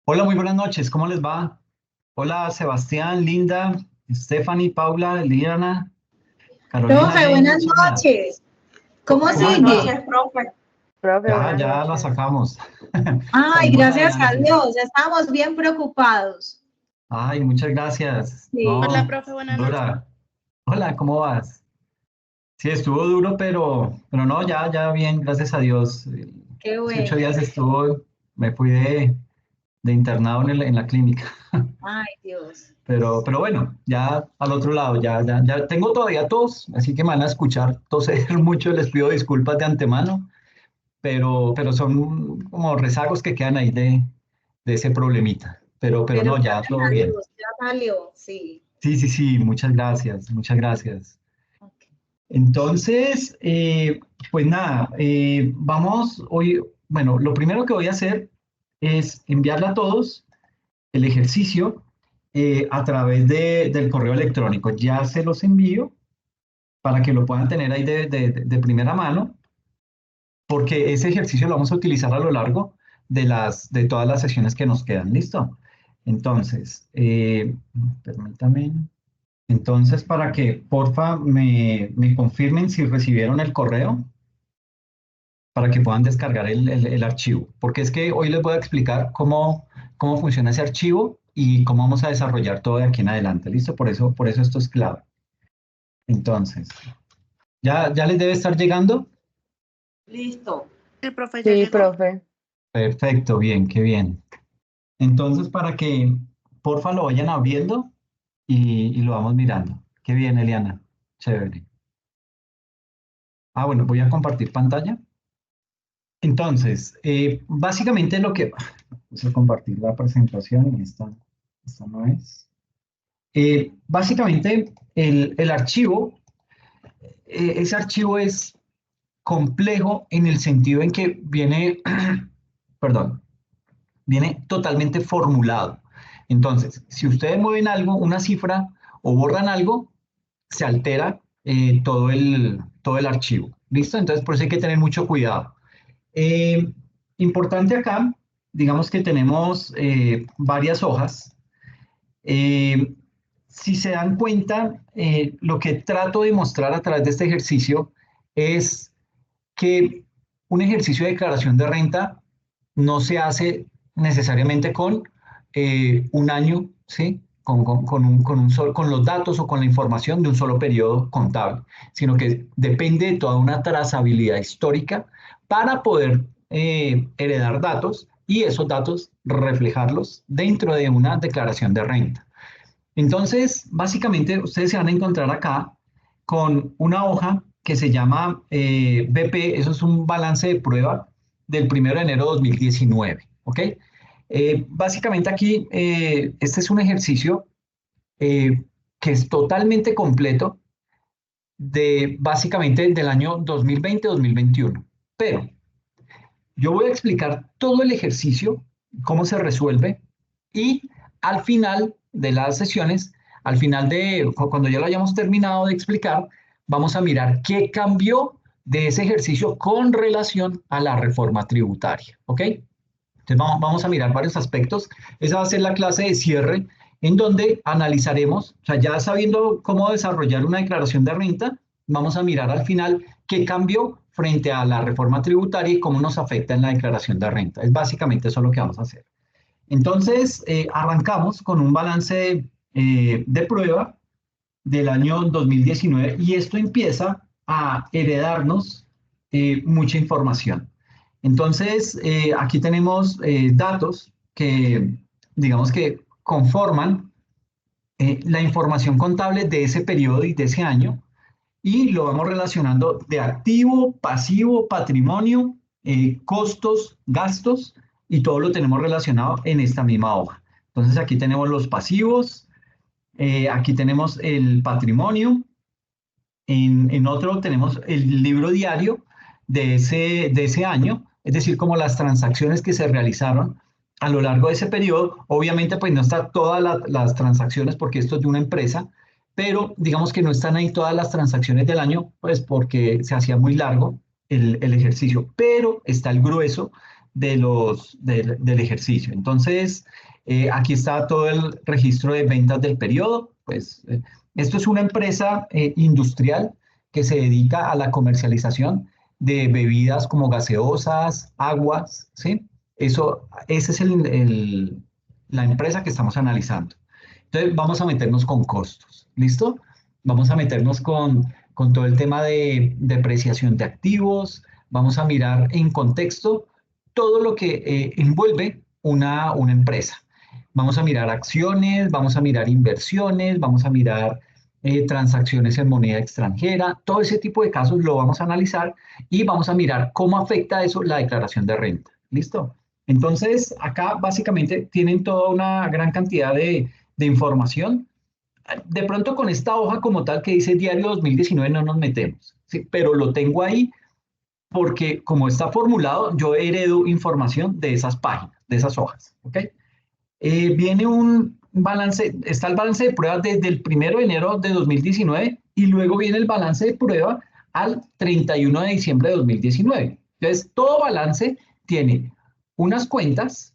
Hola, muy buenas noches, ¿cómo les va? Hola, Sebastián, Linda, Stephanie, Paula, Liliana, Carolina, Profe, Jane, buenas Sonia. noches. ¿Cómo ¿Cómo les Buenas sigue? va? noches, profe. Profe, Ya, buenas ya la noches. sacamos. Ay, Salimos gracias a adelante. Dios, estábamos bien preocupados. Ay, muchas gracias. Sí, Hola, No, profe, buenas noches. dura. Hola, ¿cómo vas? Sí, estuvo duro, pero no, ya bien, gracias a Dios. qué 18 bueno. días estuvo, me fui de internado en la clínica. Ay, Dios. Pero bueno, ya al otro lado, ya tengo todavía tos, así que me van a escuchar toser mucho, les pido disculpas de antemano, pero son como rezagos que quedan ahí de ese problemita. Pero Pero no, ya gracias todo a bien. Dios, ya salió, sí. Sí, muchas gracias, muchas gracias. Ok. Entonces, pues nada, vamos hoy, bueno, lo primero que voy a hacer es enviarle a todos el ejercicio a través del correo electrónico. Ya se los envío para que lo puedan tener ahí de primera mano, porque ese ejercicio lo vamos a utilizar a lo largo de todas las sesiones que nos quedan. ¿Listo? Entonces, permítame. Entonces, para que porfa me confirmen si recibieron el correo para que puedan descargar el archivo. Porque es que hoy les voy a explicar cómo funciona ese archivo y cómo vamos a desarrollar todo de aquí en adelante. ¿Listo? Por eso esto es clave. Entonces, ¿ya les debe estar llegando? Listo. El profe ya Sí, llegó. profe. Perfecto, bien, qué bien. Entonces, para que porfa lo vayan abriendo y lo vamos mirando. Qué bien, Eliana. Chévere. Bueno, voy a compartir pantalla. Entonces, básicamente lo que... Vamos a compartir la presentación y esta no es. Básicamente, el archivo, ese archivo es complejo en el sentido en que viene, perdón, viene totalmente formulado. Entonces, si ustedes mueven algo, una cifra o borran algo, se altera todo el archivo. ¿Listo? Entonces, por eso hay que tener mucho cuidado. Eh, Importante acá, digamos que tenemos varias hojas. Eh, si se dan cuenta, lo que trato de mostrar a través de este ejercicio es que un ejercicio de declaración de renta no se hace necesariamente con un año, ¿sí? Con los datos o con la información de un solo periodo contable, sino que depende de toda una trazabilidad histórica para poder heredar datos y esos datos reflejarlos dentro de una declaración de renta. Entonces, básicamente, ustedes se van a encontrar acá con una hoja que se llama BP, eso es un balance de prueba del 1 de enero de 2019, ¿ok? Básicamente aquí, este es un ejercicio eh, que es totalmente completo básicamente del año 2020-2021. Pero yo voy a explicar todo el ejercicio, cómo se resuelve y al final de las sesiones, al final cuando ya lo hayamos terminado de explicar, vamos a mirar qué cambió de ese ejercicio con relación a la reforma tributaria. ¿Ok? Entonces vamos a mirar varios aspectos. Esa va a ser la clase de cierre en donde analizaremos, o sea, ya sabiendo cómo desarrollar una declaración de renta, vamos a mirar al final qué cambió frente a la reforma tributaria y cómo nos afecta en la declaración de renta. Es básicamente eso lo que vamos a hacer. Entonces, arrancamos con un balance de prueba del año 2019 y esto empieza a heredarnos mucha información. Entonces, aquí tenemos datos que, digamos que conforman la información contable de ese periodo y de ese año y lo vamos relacionando de activo, pasivo, patrimonio, costos, gastos y todo lo tenemos relacionado en esta misma hoja. Entonces, aquí tenemos los pasivos, aquí tenemos el patrimonio, en otro tenemos el libro diario de ese año, es decir, como las transacciones que se realizaron a lo largo de ese periodo. Obviamente, pues no están todas las transacciones porque esto es de una empresa, pero digamos que no están ahí todas las transacciones del año, pues porque se hacía muy largo el ejercicio, pero está el grueso del ejercicio. Entonces, aquí está todo el registro de ventas del periodo. Pues, esto es una empresa industrial que se dedica a la comercialización de bebidas como gaseosas, aguas, ¿sí? Esa es la empresa que estamos analizando. Entonces, vamos a meternos con costos, ¿listo? Vamos a meternos con todo el tema de depreciación de activos, vamos a mirar en contexto todo lo que envuelve una empresa. Vamos a mirar acciones, vamos a mirar inversiones, vamos a mirar transacciones en moneda extranjera, todo ese tipo de casos lo vamos a analizar y vamos a mirar cómo afecta eso la declaración de renta. ¿Listo? Entonces, acá básicamente tienen toda una gran cantidad de información. De pronto con esta hoja como tal que dice diario 2019 no nos metemos, ¿sí? Pero lo tengo ahí porque como está formulado, yo heredo información de esas páginas, de esas hojas. ¿Ok? Viene un balance, está el balance de prueba desde el 1 de enero de 2019 y luego viene el balance de prueba al 31 de diciembre de 2019. Entonces, todo balance tiene unas cuentas,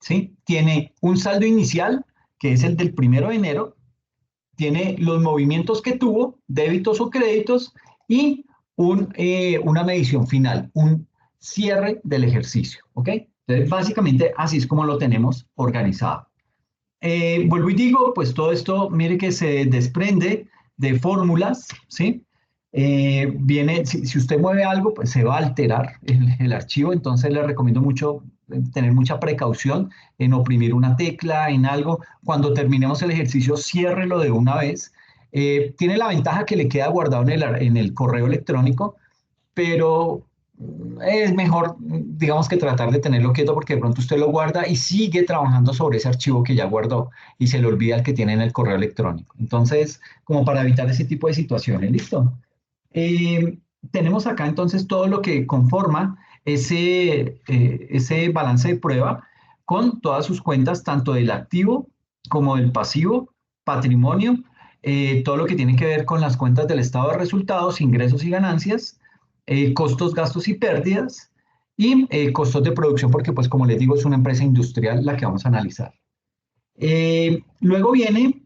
¿sí? Tiene un saldo inicial, que es el del 1 de enero, tiene los movimientos que tuvo, débitos o créditos, y una medición final, un cierre del ejercicio, ¿ok? Entonces, básicamente, así es como lo tenemos organizado. Vuelvo y digo, pues todo esto, mire que se desprende de fórmulas, ¿sí? Si usted mueve algo, pues se va a alterar el archivo, entonces le recomiendo mucho tener mucha precaución en oprimir una tecla, en algo. Cuando terminemos el ejercicio, ciérrelo de una vez. Tiene la ventaja que le queda guardado en el correo electrónico, pero es mejor, digamos, que tratar de tenerlo quieto porque de pronto usted lo guarda y sigue trabajando sobre ese archivo que ya guardó y se le olvida el que tiene en el correo electrónico. Entonces, como para evitar ese tipo de situaciones, ¿listo? Tenemos acá entonces todo lo que conforma ese balance de prueba con todas sus cuentas, tanto del activo como del pasivo, patrimonio, todo lo que tiene que ver con las cuentas del estado de resultados, ingresos y ganancias, costos, gastos y pérdidas, y costos de producción, porque pues como les digo, es una empresa industrial la que vamos a analizar. Luego viene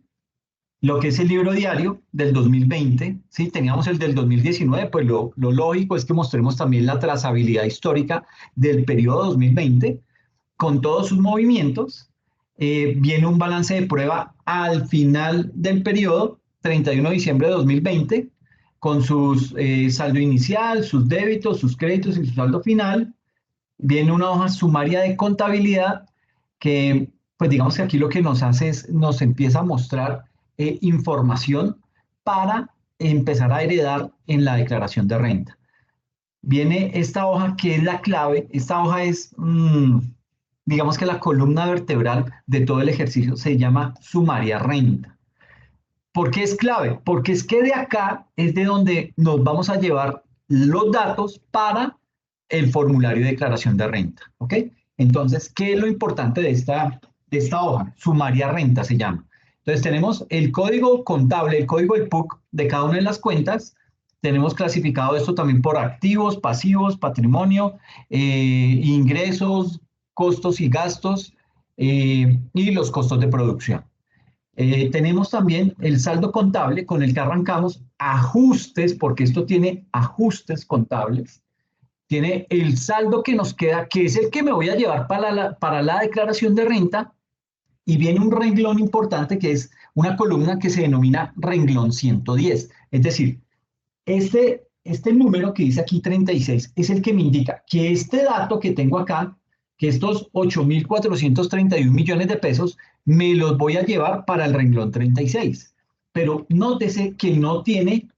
lo que es el libro diario del 2020, ¿sí? Teníamos el del 2019, pues lo lógico es que mostremos también la trazabilidad histórica del periodo 2020 con todos sus movimientos. Viene un balance de prueba al final del periodo, 31 de diciembre de 2020, con sus saldo inicial, sus débitos, sus créditos y su saldo final. Viene una hoja sumaria de contabilidad que, pues digamos que aquí lo que nos hace es, nos empieza a mostrar información para empezar a heredar en la declaración de renta. Viene esta hoja que es la clave. Esta hoja es, digamos que la columna vertebral de todo el ejercicio se llama sumaria renta. ¿Por qué es clave? Porque es que de acá es de donde nos vamos a llevar los datos para el formulario de declaración de renta. ¿Ok? Entonces, ¿qué es lo importante de esta hoja? Sumaria renta se llama. Entonces, tenemos el código contable, el código del PUC de cada una de las cuentas. Tenemos clasificado esto también por activos, pasivos, patrimonio, ingresos, costos y gastos y los costos de producción. Tenemos también el saldo contable con el que arrancamos, ajustes, porque esto tiene ajustes contables. Tiene el saldo que nos queda, que es el que me voy a llevar para la declaración de renta, y viene un renglón importante que es una columna que se denomina renglón 110. Es decir, este número que dice aquí 36 es el que me indica que este dato que tengo acá, que estos 8.431 millones de pesos, me los voy a llevar para el renglón 36. Pero nótese que no tiene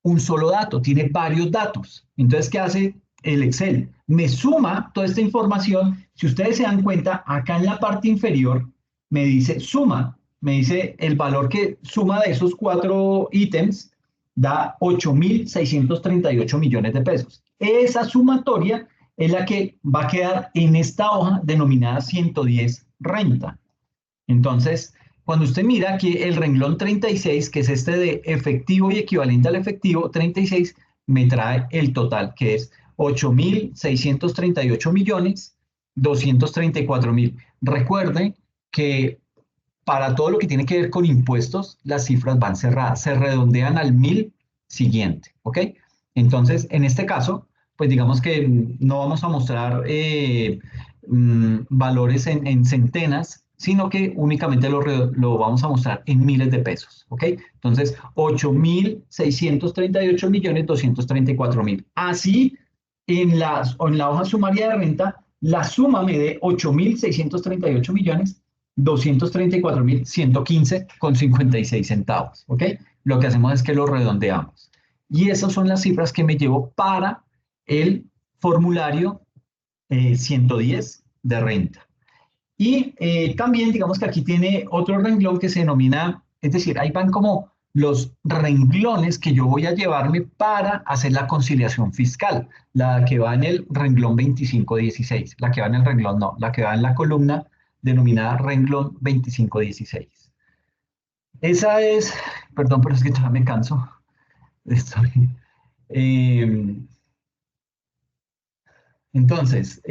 un solo dato, tiene varios datos. Entonces, ¿qué hace el Excel? Me suma toda esta información. Si ustedes se dan cuenta, acá en la parte inferior me dice suma, me dice el valor que suma de esos 4 ítems da 8.638 millones de pesos. Esa sumatoria es la que va a quedar en esta hoja denominada 110 renta. Entonces, cuando usted mira aquí el renglón 36, que es este de efectivo y equivalente al efectivo, 36 me trae el total, que es 8.638 millones 234.000. Recuerde que para todo lo que tiene que ver con impuestos, las cifras van cerradas, se redondean al 1000 siguiente, ¿ok? Entonces, en este caso, pues digamos que no vamos a mostrar valores en centenas, sino que únicamente lo vamos a mostrar en miles de pesos, ¿ok? Entonces, 8.638.234.000. Así, en la hoja sumaria de renta, la suma me dé 8.638.234.115,56 centavos, ¿ok? Lo que hacemos es que lo redondeamos. Y esas son las cifras que me llevo para el formulario 110 de renta. Y también, digamos que aquí tiene otro renglón que se denomina, es decir, ahí van como los renglones que yo voy a llevarme para hacer la conciliación fiscal, la que va en el renglón 2516, la que va en el renglón no, la que va en la columna denominada renglón 2516. Esa es, perdón, pero es que todavía me canso. Estoy, eh, entonces,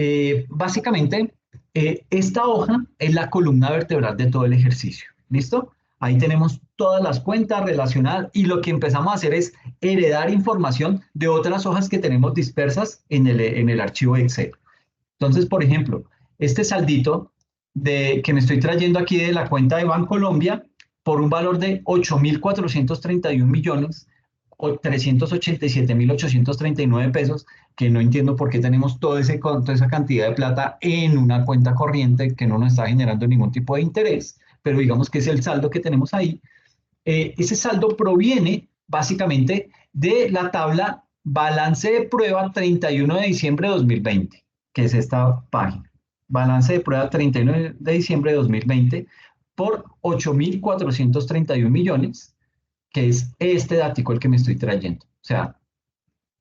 básicamente, esta hoja es la columna vertebral de todo el ejercicio. ¿Listo? Ahí tenemos todas las cuentas relacionadas y lo que empezamos a hacer es heredar información de otras hojas que tenemos dispersas en el archivo Excel. Entonces, por ejemplo, este saldito que me estoy trayendo aquí de la cuenta de Bancolombia por un valor de 8.431.387.839 pesos, que no entiendo por qué tenemos toda esa cantidad de plata en una cuenta corriente que no nos está generando ningún tipo de interés, pero digamos que es el saldo que tenemos ahí. Ese saldo proviene básicamente de la tabla balance de prueba 31 de diciembre de 2020, que es esta página. Balance de prueba 31 de diciembre de 2020 por 8.431 millones, que es este datico el que me estoy trayendo. O sea,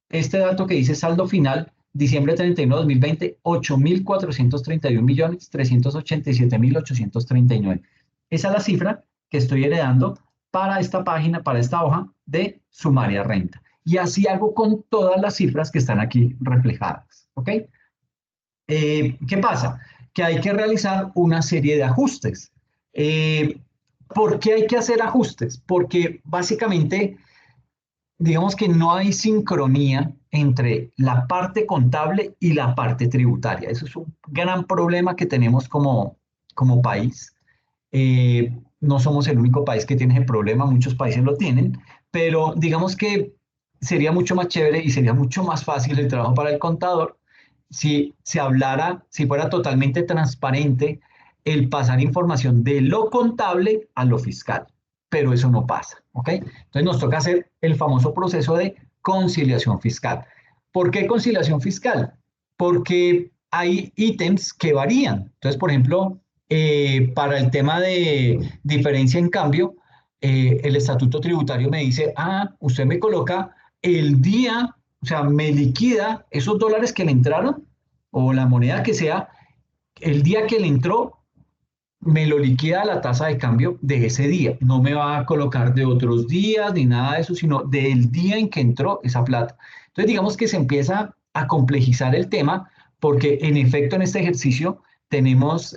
este dato que dice saldo final, diciembre 31 de 2020, 8.431.387.839. Esa es la cifra que estoy heredando para esta página, para esta hoja de sumaria renta. Y así hago con todas las cifras que están aquí reflejadas. ¿Ok? ¿Qué pasa? Que hay que realizar una serie de ajustes. ¿Por qué hay que hacer ajustes? Porque básicamente, digamos que no hay sincronía entre la parte contable y la parte tributaria. Eso es un gran problema que tenemos como país. No somos el único país que tiene ese problema, muchos países lo tienen, pero digamos que sería mucho más chévere y sería mucho más fácil el trabajo para el contador si se hablara, si fuera totalmente transparente el pasar información de lo contable a lo fiscal, pero eso no pasa, ¿ok? Entonces nos toca hacer el famoso proceso de conciliación fiscal. ¿Por qué conciliación fiscal? Porque hay ítems que varían. Entonces, por ejemplo, para el tema de diferencia en cambio, el estatuto tributario me dice, usted me coloca el día, o sea, me liquida esos dólares que le entraron o la moneda que sea, el día que le entró, me lo liquida la tasa de cambio de ese día. No me va a colocar de otros días ni nada de eso, sino del día en que entró esa plata. Entonces, digamos que se empieza a complejizar el tema porque en efecto en este ejercicio tenemos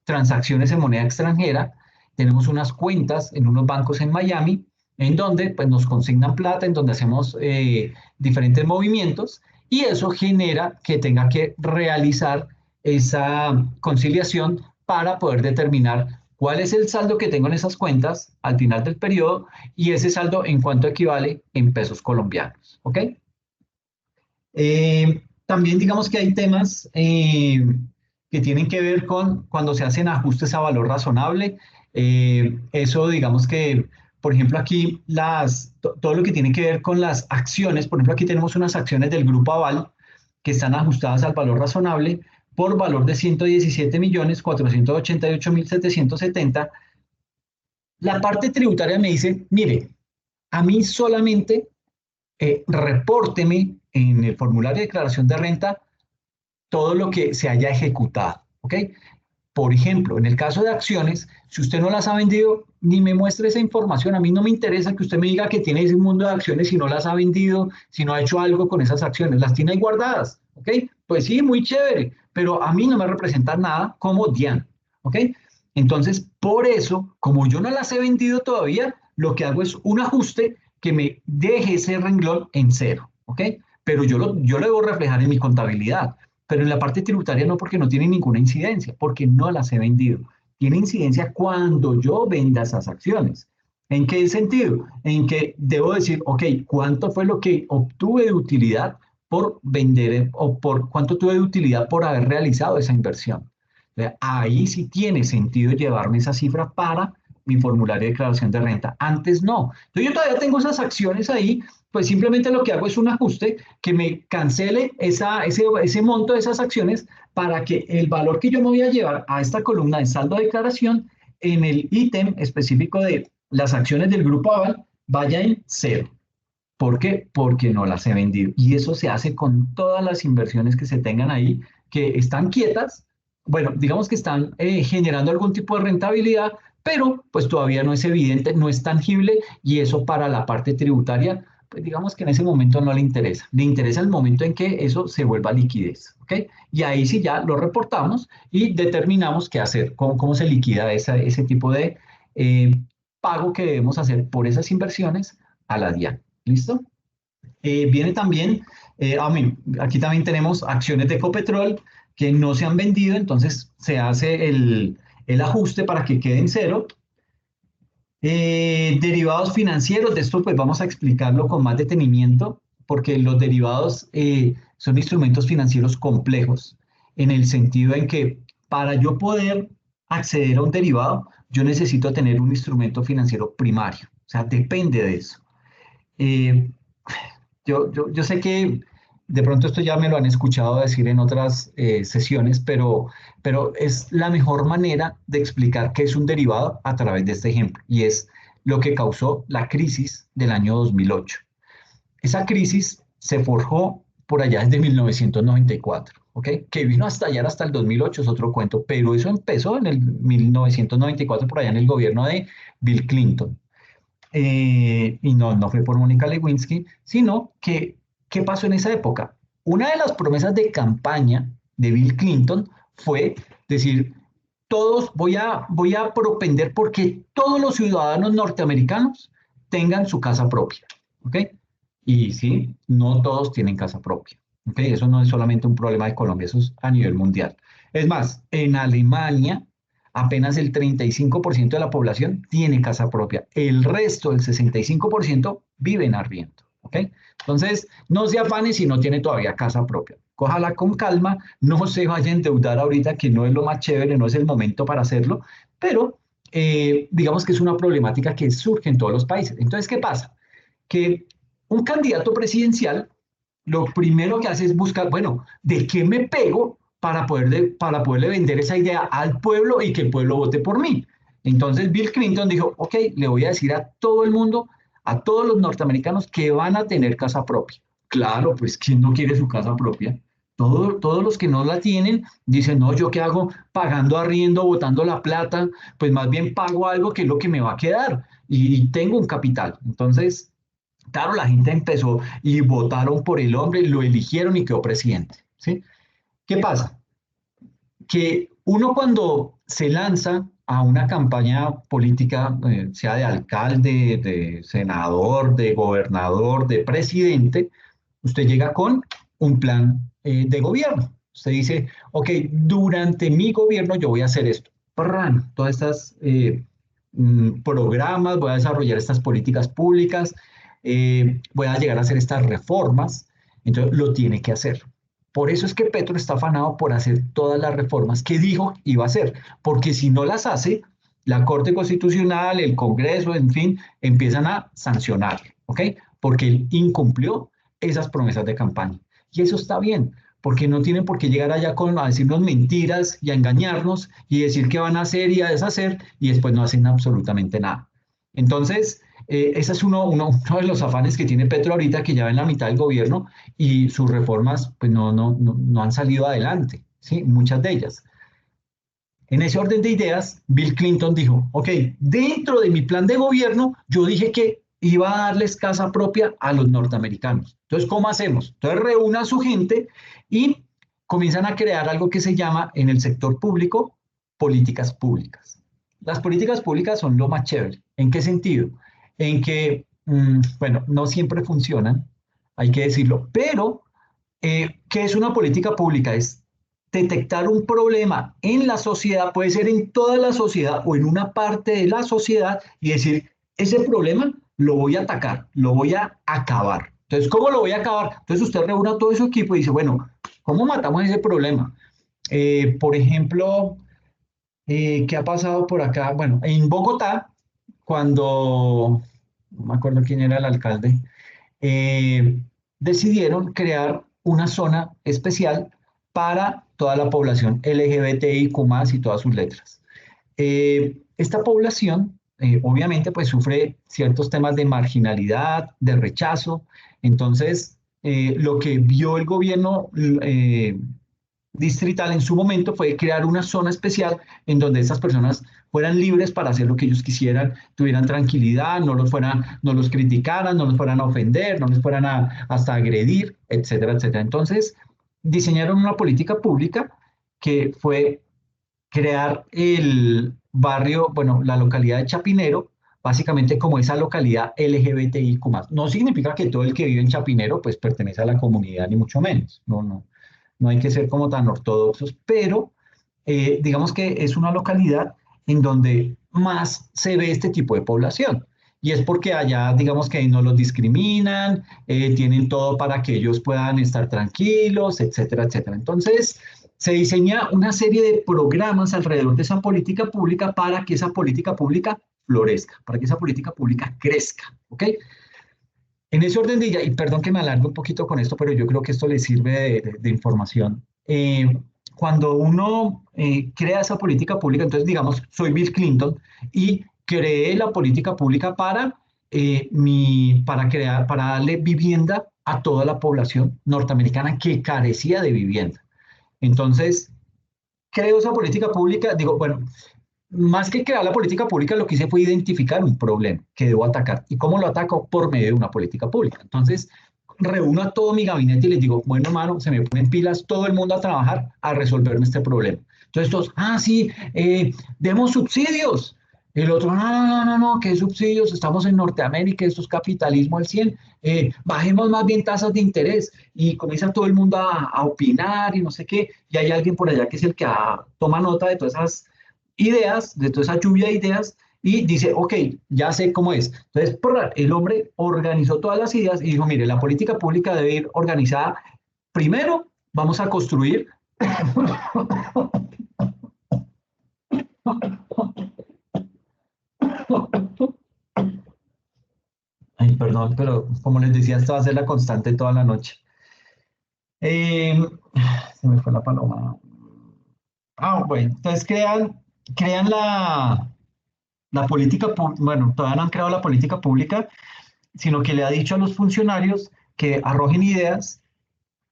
transacciones en moneda extranjera, tenemos unas cuentas en unos bancos en Miami, en donde pues, nos consignan plata, en donde hacemos diferentes movimientos y eso genera que tenga que realizar esa conciliación para poder determinar cuál es el saldo que tengo en esas cuentas al final del periodo y ese saldo en cuánto equivale en pesos colombianos. ¿Ok? También digamos que hay temas que tienen que ver con cuando se hacen ajustes a valor razonable. Eso digamos que, por ejemplo, aquí todo lo que tiene que ver con las acciones, por ejemplo, aquí tenemos unas acciones del Grupo Aval que están ajustadas al valor razonable por valor de 117.488.770. La parte tributaria me dice, mire, a mí solamente repórteme en el formulario de declaración de renta todo lo que se haya ejecutado, ¿ok? Por ejemplo, en el caso de acciones, si usted no las ha vendido, ni me muestre esa información. A mí no me interesa que usted me diga que tiene ese mundo de acciones si no las ha vendido, si no ha hecho algo con esas acciones. Las tiene ahí guardadas. ¿ok? Pues sí, muy chévere, pero a mí no me representa nada como Diana, ¿ok? Entonces, por eso, como yo no las he vendido todavía, lo que hago es un ajuste que me deje ese renglón en cero, ¿ok? Pero yo lo debo reflejar en mi contabilidad, pero en la parte tributaria no, porque no tiene ninguna incidencia, porque no las he vendido. Tiene incidencia cuando yo venda esas acciones. ¿En qué sentido? En que debo decir, ok, ¿cuánto fue lo que obtuve de utilidad por vender o por cuánto tuve de utilidad por haber realizado esa inversión? Ahí sí tiene sentido llevarme esa cifra para mi formulario de declaración de renta. Antes no. Entonces yo todavía tengo esas acciones ahí, pues simplemente lo que hago es un ajuste que me cancele ese monto de esas acciones para que el valor que yo me voy a llevar a esta columna de saldo de declaración en el ítem específico de las acciones del grupo Aval vaya en cero. ¿Por qué? Porque no las he vendido. Y eso se hace con todas las inversiones que se tengan ahí, que están quietas, bueno, digamos que están generando algún tipo de rentabilidad, pero pues todavía no es evidente, no es tangible y eso para la parte tributaria, pues digamos que en ese momento no le interesa. Le interesa el momento en que eso se vuelva liquidez, ¿ok? Y ahí sí ya lo reportamos y determinamos qué hacer, cómo se liquida ese tipo de eh, pago que debemos hacer por esas inversiones a la DIAN. ¿Listo? Viene también, aquí también tenemos acciones de Ecopetrol que no se han vendido, entonces se hace el ajuste para que queden cero. Derivados financieros, de esto pues vamos a explicarlo con más detenimiento, porque los derivados son instrumentos financieros complejos, en el sentido en que para yo poder acceder a un derivado, yo necesito tener un instrumento financiero primario, o sea, depende de eso. Eh, yo sé que de pronto esto ya me lo han escuchado decir en otras sesiones, pero es la mejor manera de explicar qué es un derivado a través de este ejemplo, y es lo que causó la crisis del año 2008. Esa crisis se forjó por allá desde 1994, ¿ok? Que vino a estallar hasta el 2008, es otro cuento, pero eso empezó en el 1994 por allá en el gobierno de Bill Clinton. Y no fue por Mónica Lewinsky, sino que, ¿qué pasó en esa época? Una de las promesas de campaña de Bill Clinton fue decir, voy a propender porque todos los ciudadanos norteamericanos tengan su casa propia, ¿ok? Y sí, no todos tienen casa propia, ¿ok? Eso no es solamente un problema de Colombia, eso es a nivel mundial. Es más, en Alemania apenas el 35% de la población tiene casa propia. El resto, el 65%, vive en arriendo. ¿Ok? Entonces, no se afane si no tiene todavía casa propia. Cójala con calma, no se vaya a endeudar ahorita, que no es lo más chévere, no es el momento para hacerlo, pero digamos que es una problemática que surge en todos los países. Entonces, ¿qué pasa? Que un candidato presidencial lo primero que hace es buscar, bueno, ¿de qué me pego para poderle vender esa idea al pueblo y que el pueblo vote por mí? Entonces Bill Clinton dijo, ok, le voy a decir a todo el mundo, a todos los norteamericanos que van a tener casa propia. Claro, pues ¿quién no quiere su casa propia? Todos los que no la tienen dicen, no, ¿yo qué hago pagando arriendo, botando la plata? Pues más bien pago algo que es lo que me va a quedar y tengo un capital. Entonces, claro, la gente empezó y votaron por el hombre, lo eligieron y quedó presidente, ¿sí? ¿Qué pasa? Que uno cuando se lanza a una campaña política, sea de alcalde, de senador, de gobernador, de presidente, usted llega con un plan de gobierno. Usted dice, ok, durante mi gobierno yo voy a hacer esto. ¡Pran! Todas estas programas, voy a desarrollar estas políticas públicas, voy a llegar a hacer estas reformas. Entonces lo tiene que hacer. Por eso es que Petro está afanado por hacer todas las reformas que dijo iba a hacer, porque si no las hace, la Corte Constitucional, el Congreso, en fin, empiezan a sancionar, ¿ok? Porque él incumplió esas promesas de campaña. Y eso está bien, porque no tienen por qué llegar allá a decirnos mentiras y a engañarnos y decir qué van a hacer y a deshacer y después no hacen absolutamente nada. Entonces, ese es uno de los afanes que tiene Petro ahorita, que ya va en la mitad del gobierno y sus reformas pues no han salido adelante, ¿sí? Muchas de ellas. En ese orden de ideas, Bill Clinton dijo, ok, dentro de mi plan de gobierno, yo dije que iba a darles casa propia a los norteamericanos. Entonces, ¿cómo hacemos? Entonces, reúne a su gente y comienzan a crear algo que se llama en el sector público políticas públicas. Las políticas públicas son lo más chévere. ¿En qué sentido? En que, bueno, no siempre funcionan, hay que decirlo, pero ¿qué es una política pública? Es detectar un problema en la sociedad, puede ser en toda la sociedad o en una parte de la sociedad y decir, ese problema lo voy a atacar, lo voy a acabar. Entonces, ¿cómo lo voy a acabar? Entonces usted reúne a todo su equipo y dice, bueno, ¿cómo matamos ese problema? Por ejemplo, ¿qué ha pasado por acá? Bueno, en Bogotá, cuando, no me acuerdo quién era el alcalde, eh, decidieron crear una zona especial para toda la población LGBTIQ+, y todas sus letras. Esta población, obviamente, pues sufre ciertos temas de marginalidad, de rechazo. Entonces, lo que vio el gobierno distrital en su momento fue crear una zona especial en donde estas personas fueran libres para hacer lo que ellos quisieran, tuvieran tranquilidad, no los criticaran, no los fueran a ofender, no les fueran hasta agredir, etcétera, etcétera. Entonces, diseñaron una política pública que fue crear el barrio, bueno, la localidad de Chapinero, básicamente como esa localidad LGBTIQ+. No significa que todo el que vive en Chapinero pues pertenece a la comunidad, ni mucho menos. No hay que ser como tan ortodoxos, pero digamos que es una localidad en donde más se ve este tipo de población. Y es porque allá, digamos que no los discriminan, tienen todo para que ellos puedan estar tranquilos, etcétera, etcétera. Entonces, se diseña una serie de programas alrededor de esa política pública para que esa política pública florezca, para que esa política pública crezca, ¿ok? En ese orden de idea, y perdón que me alargue un poquito con esto, pero yo creo que esto le sirve de información. Cuando uno crea esa política pública, entonces digamos, soy Bill Clinton y creé la política pública para darle vivienda a toda la población norteamericana que carecía de vivienda. Entonces, creo esa política pública, digo, bueno, más que crear la política pública, lo que hice fue identificar un problema que debo atacar. ¿Y cómo lo ataco? Por medio de una política pública. Entonces, reúno a todo mi gabinete y les digo, bueno, hermano, se me ponen pilas todo el mundo a trabajar a resolverme este problema. Entonces, todos, sí, demos subsidios. El otro, no, ¿qué subsidios? Estamos en Norteamérica, esto es capitalismo al 100. Bajemos más bien tasas de interés. Y comienza todo el mundo a opinar y no sé qué. Y hay alguien por allá que es el que toma nota de todas esas ideas, de toda esa lluvia de ideas, y dice, ok, ya sé cómo es. Entonces, el hombre organizó todas las ideas y dijo, mire, la política pública debe ir organizada. Primero, vamos a construir... Ay, perdón, pero como les decía, esto va a ser la constante toda la noche. Se me fue la paloma. Bueno, entonces crean la política, bueno, todavía no han creado la política pública, sino que le ha dicho a los funcionarios que arrojen ideas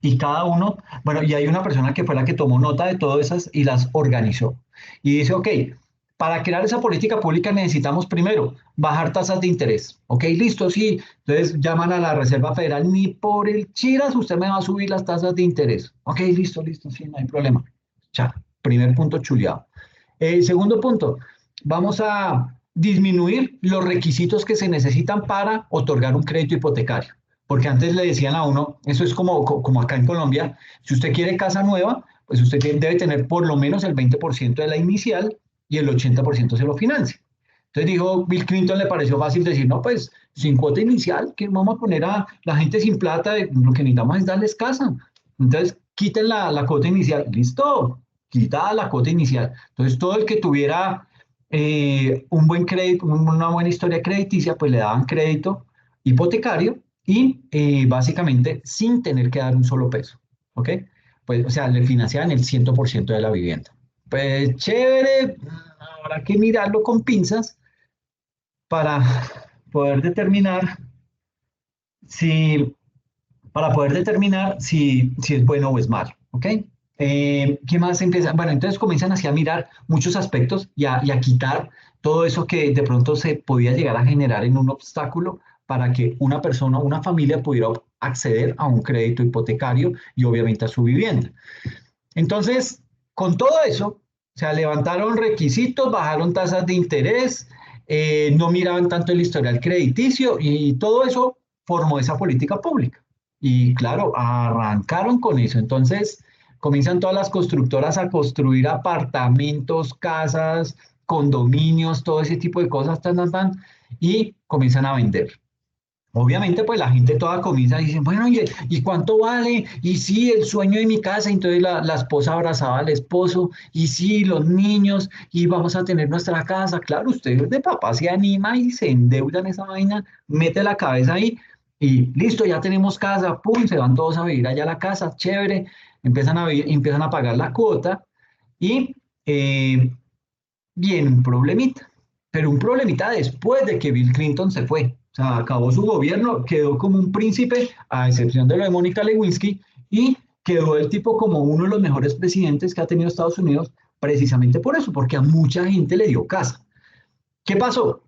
y cada uno, bueno, y hay una persona que fue la que tomó nota de todas esas y las organizó. Y dice, ok, para crear esa política pública necesitamos primero bajar tasas de interés. Ok, listo, sí. Entonces llaman a la Reserva Federal, ni por el chiras usted me va a subir las tasas de interés. Ok, listo, sí, no hay problema. Ya, primer punto chuleado. Segundo punto, vamos a disminuir los requisitos que se necesitan para otorgar un crédito hipotecario. Porque antes le decían a uno, eso es como acá en Colombia, si usted quiere casa nueva, pues usted debe tener por lo menos el 20% de la inicial y el 80% se lo financia. Entonces dijo, Bill Clinton le pareció fácil decir, no, pues sin cuota inicial, que vamos a poner a la gente sin plata, lo que necesitamos es darles casa. Entonces quiten la cuota inicial, listo, quitada la cuota inicial. Entonces todo el que tuviera un buen crédito, una buena historia crediticia, pues le daban crédito hipotecario y básicamente sin tener que dar un solo peso, ¿ok? Pues, o sea, le financiaban el 100% de la vivienda. Pues chévere, habrá que mirarlo con pinzas para poder determinar si, si es bueno o es malo, ¿ok? ¿Qué más empieza? Bueno, entonces comienzan así a mirar muchos aspectos y a quitar todo eso que de pronto se podía llegar a generar en un obstáculo para que una persona, una familia pudiera acceder a un crédito hipotecario y obviamente a su vivienda. Entonces, con todo eso, o sea, levantaron requisitos, bajaron tasas de interés, no miraban tanto el historial crediticio y todo eso formó esa política pública. Y claro, arrancaron con eso. Entonces, comienzan todas las constructoras a construir apartamentos, casas, condominios, todo ese tipo de cosas, y comienzan a vender. Obviamente, pues la gente toda comienza y dice, bueno, ¿y cuánto vale? Y sí, el sueño de mi casa. Entonces la esposa abrazaba al esposo, y sí, los niños, y vamos a tener nuestra casa. Claro, usted de papá se anima y se endeuda en esa vaina, mete la cabeza ahí, y listo, ya tenemos casa, pum, se van todos a vivir allá a la casa, chévere, empiezan a pagar la cuota, y viene un problemita, pero un problemita después de que Bill Clinton se fue. O sea, acabó su gobierno, quedó como un príncipe, a excepción de lo de Mónica Lewinsky, y quedó el tipo como uno de los mejores presidentes que ha tenido Estados Unidos, precisamente por eso, porque a mucha gente le dio casa. ¿Qué pasó?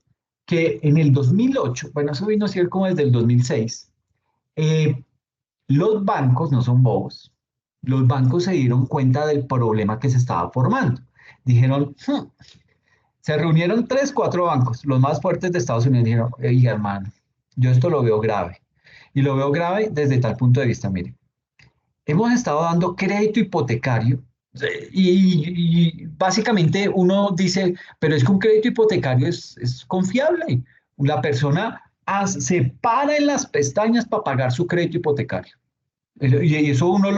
Que en el 2008, bueno, eso vino a ser como desde el 2006, eh, los bancos no son bobos. Los bancos se dieron cuenta del problema que se estaba formando. Dijeron, se reunieron tres, cuatro bancos, los más fuertes de Estados Unidos, y dijeron, hey, hermano, yo esto lo veo grave. Y lo veo grave desde tal punto de vista, mire, hemos estado dando crédito hipotecario y básicamente uno dice, pero es que un crédito hipotecario es confiable. La persona se para en las pestañas para pagar su crédito hipotecario. Y eso uno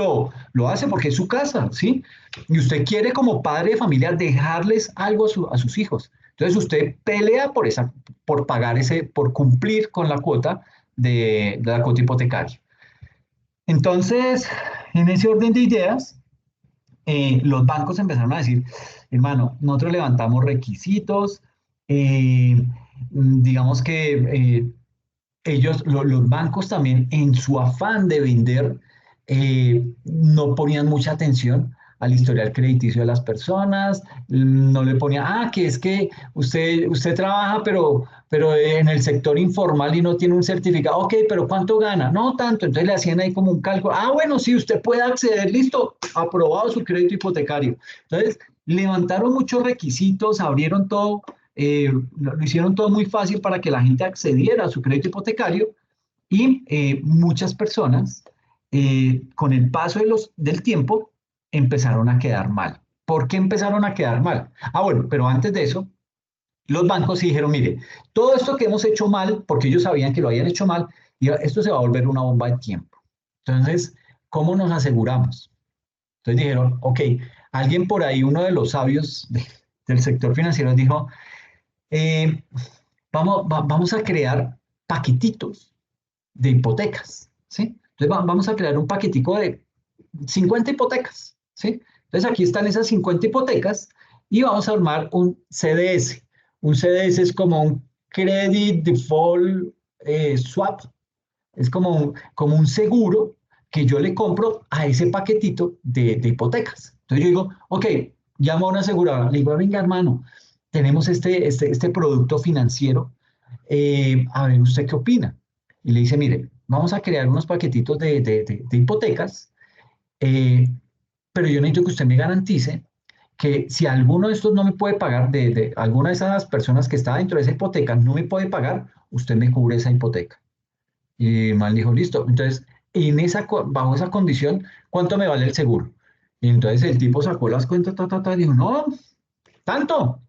lo hace porque es su casa, ¿sí? Y usted quiere como padre de familia dejarles algo a sus hijos. Entonces usted pelea por pagar por cumplir con la cuota de la cuota hipotecaria. Entonces, en ese orden de ideas, los bancos empezaron a decir, hermano, nosotros levantamos requisitos, digamos que los bancos también en su afán de vender, no ponían mucha atención al historial crediticio de las personas, no le ponían, que es que usted trabaja, pero en el sector informal y no tiene un certificado, ok, pero ¿cuánto gana? No tanto, entonces le hacían ahí como un cálculo, bueno, sí, usted puede acceder, listo, aprobado su crédito hipotecario. Entonces, levantaron muchos requisitos, abrieron todo, lo hicieron todo muy fácil para que la gente accediera a su crédito hipotecario, y muchas personas, con el paso del tiempo, empezaron a quedar mal. ¿Por qué empezaron a quedar mal? Bueno, pero antes de eso, los bancos sí dijeron, mire, todo esto que hemos hecho mal, porque ellos sabían que lo habían hecho mal, y esto se va a volver una bomba de tiempo. Entonces, ¿cómo nos aseguramos? Entonces dijeron, ok, alguien por ahí, uno de los sabios del sector financiero dijo, eh, vamos a crear paquetitos de hipotecas, ¿sí? Entonces vamos a crear un paquetico de 50 hipotecas, ¿sí? Entonces aquí están esas 50 hipotecas y vamos a armar un CDS. Un CDS es como un Credit Default Swap, es como un seguro que yo le compro a ese paquetito de hipotecas. Entonces yo digo, ok, llamo a una aseguradora, le digo, venga hermano, tenemos este producto financiero, a ver, ¿usted qué opina? Y le dice, mire, vamos a crear unos paquetitos de hipotecas, eh, pero yo necesito que usted me garantice que si alguno de estos no me puede pagar, de alguna de esas personas que está dentro de esa hipoteca no me puede pagar, usted me cubre esa hipoteca. Y el man dijo, listo. Entonces, bajo esa condición, ¿cuánto me vale el seguro? Y entonces el tipo sacó las cuentas, y dijo, no, tanto.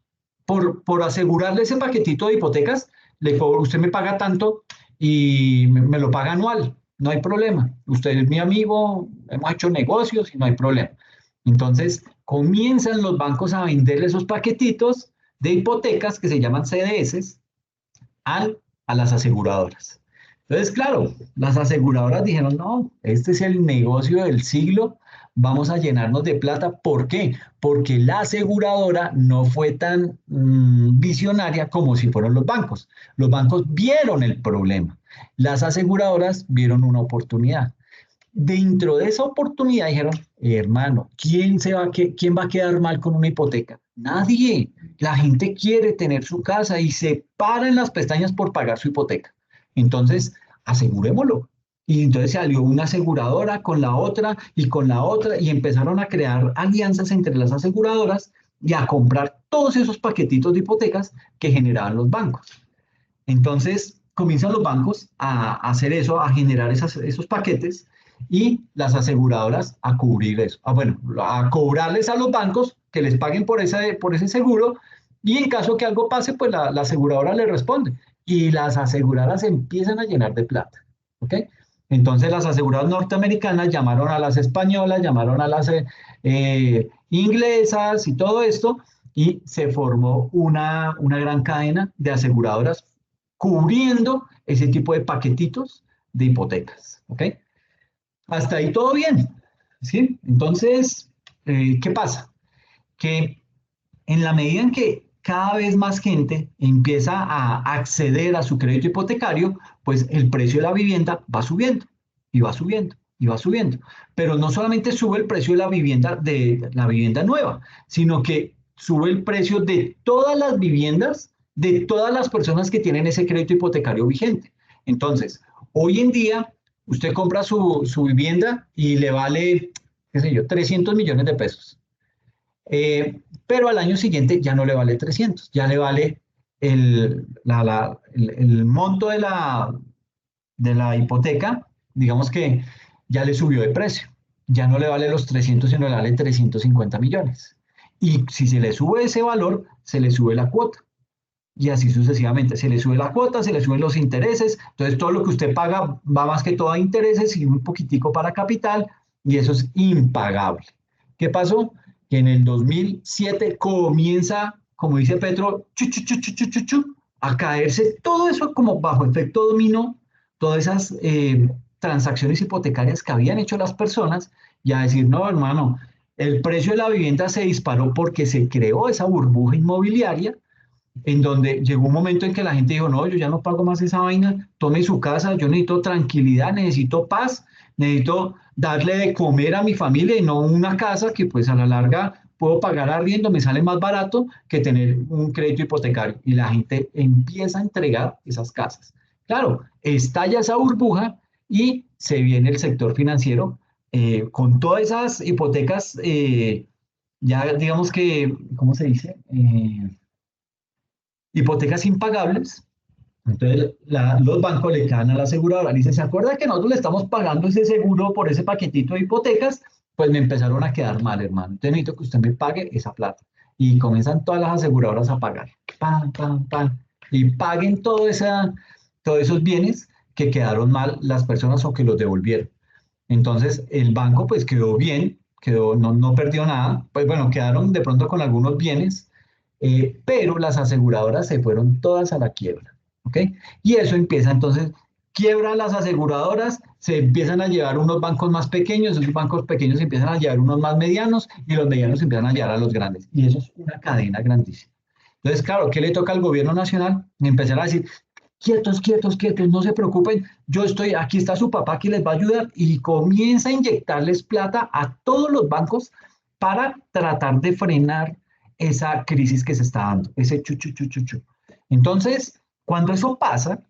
Por asegurarle ese paquetito de hipotecas, usted me paga tanto y me lo paga anual. No hay problema. Usted es mi amigo, hemos hecho negocios y no hay problema. Entonces, comienzan los bancos a venderle esos paquetitos de hipotecas que se llaman CDS a las aseguradoras. Entonces, claro, las aseguradoras dijeron, no, este es el negocio del siglo, vamos a llenarnos de plata. ¿Por qué? Porque la aseguradora no fue tan visionaria como si fueron los bancos. Los bancos vieron el problema, las aseguradoras vieron una oportunidad. Dentro de esa oportunidad dijeron, hermano, ¿quién va a quedar mal con una hipoteca? Nadie. La gente quiere tener su casa y se para en las pestañas por pagar su hipoteca. Entonces, asegurémoslo. Y entonces salió una aseguradora con la otra y con la otra y empezaron a crear alianzas entre las aseguradoras y a comprar todos esos paquetitos de hipotecas que generaban los bancos. Entonces, comienzan los bancos a hacer eso, a generar esos paquetes y las aseguradoras a cubrir eso. Bueno, a cobrarles a los bancos que les paguen por ese seguro y en caso que algo pase, pues la aseguradora le responde y las aseguradoras empiezan a llenar de plata. ¿Ok? Entonces las aseguradoras norteamericanas llamaron a las españolas, llamaron a las inglesas y todo esto y se formó una gran cadena de aseguradoras cubriendo ese tipo de paquetitos de hipotecas. ¿Ok? Hasta ahí todo bien. ¿Sí? Entonces, ¿qué pasa? Que en la medida en que cada vez más gente empieza a acceder a su crédito hipotecario, pues el precio de la vivienda va subiendo y va subiendo y va subiendo. Pero no solamente sube el precio de la vivienda nueva, sino que sube el precio de todas las viviendas de todas las personas que tienen ese crédito hipotecario vigente. Entonces, hoy en día, usted compra su vivienda y le vale, qué sé yo, 300 millones de pesos. Pero al año siguiente ya no le vale 300, ya le vale el monto de la hipoteca, digamos que ya le subió de precio, ya no le vale los 300, sino le vale 350 millones. Y si se le sube ese valor, se le sube la cuota. Y así sucesivamente, se le sube la cuota, se le suben los intereses, entonces todo lo que usted paga va más que todo a intereses y un poquitico para capital, y eso es impagable. ¿Qué pasó? Que en el 2007 comienza, como dice Petro, a caerse todo eso como bajo efecto dominó, todas esas transacciones hipotecarias que habían hecho las personas, y a decir, no, hermano, el precio de la vivienda se disparó porque se creó esa burbuja inmobiliaria en donde llegó un momento en que la gente dijo, no, yo ya no pago más esa vaina, tome su casa, yo necesito tranquilidad, necesito paz, necesito darle de comer a mi familia y no una casa que pues a la larga puedo pagar arriendo, me sale más barato que tener un crédito hipotecario. Y la gente empieza a entregar esas casas. Claro, estalla esa burbuja y se viene el sector financiero con todas esas hipotecas, ya digamos que, ¿cómo se dice? Hipotecas impagables. Entonces los bancos le caen a la aseguradora. Le dicen, ¿se acuerda que nosotros le estamos pagando ese seguro por ese paquetito de hipotecas? Pues me empezaron a quedar mal, hermano. Entonces necesito que usted me pague esa plata. Y comienzan todas las aseguradoras a pagar. Pam, pam, pam. Y paguen todos esos bienes que quedaron mal las personas o que los devolvieron. Entonces el banco pues quedó bien, no perdió nada. Pues bueno, quedaron de pronto con algunos bienes, pero las aseguradoras se fueron todas a la quiebra. ¿Ok? Y eso empieza entonces, quiebran las aseguradoras, se empiezan a llevar unos bancos más pequeños, esos bancos pequeños se empiezan a llevar unos más medianos y los medianos empiezan a llevar a los grandes. Y eso es una cadena grandísima. Entonces, claro, ¿qué le toca al gobierno nacional? Empezar a decir, quietos, quietos, quietos, no se preocupen, yo estoy, aquí está su papá que les va a ayudar y comienza a inyectarles plata a todos los bancos para tratar de frenar esa crisis que se está dando, ese chu, chu, chu, chu, chu. Entonces, cuando eso pasa,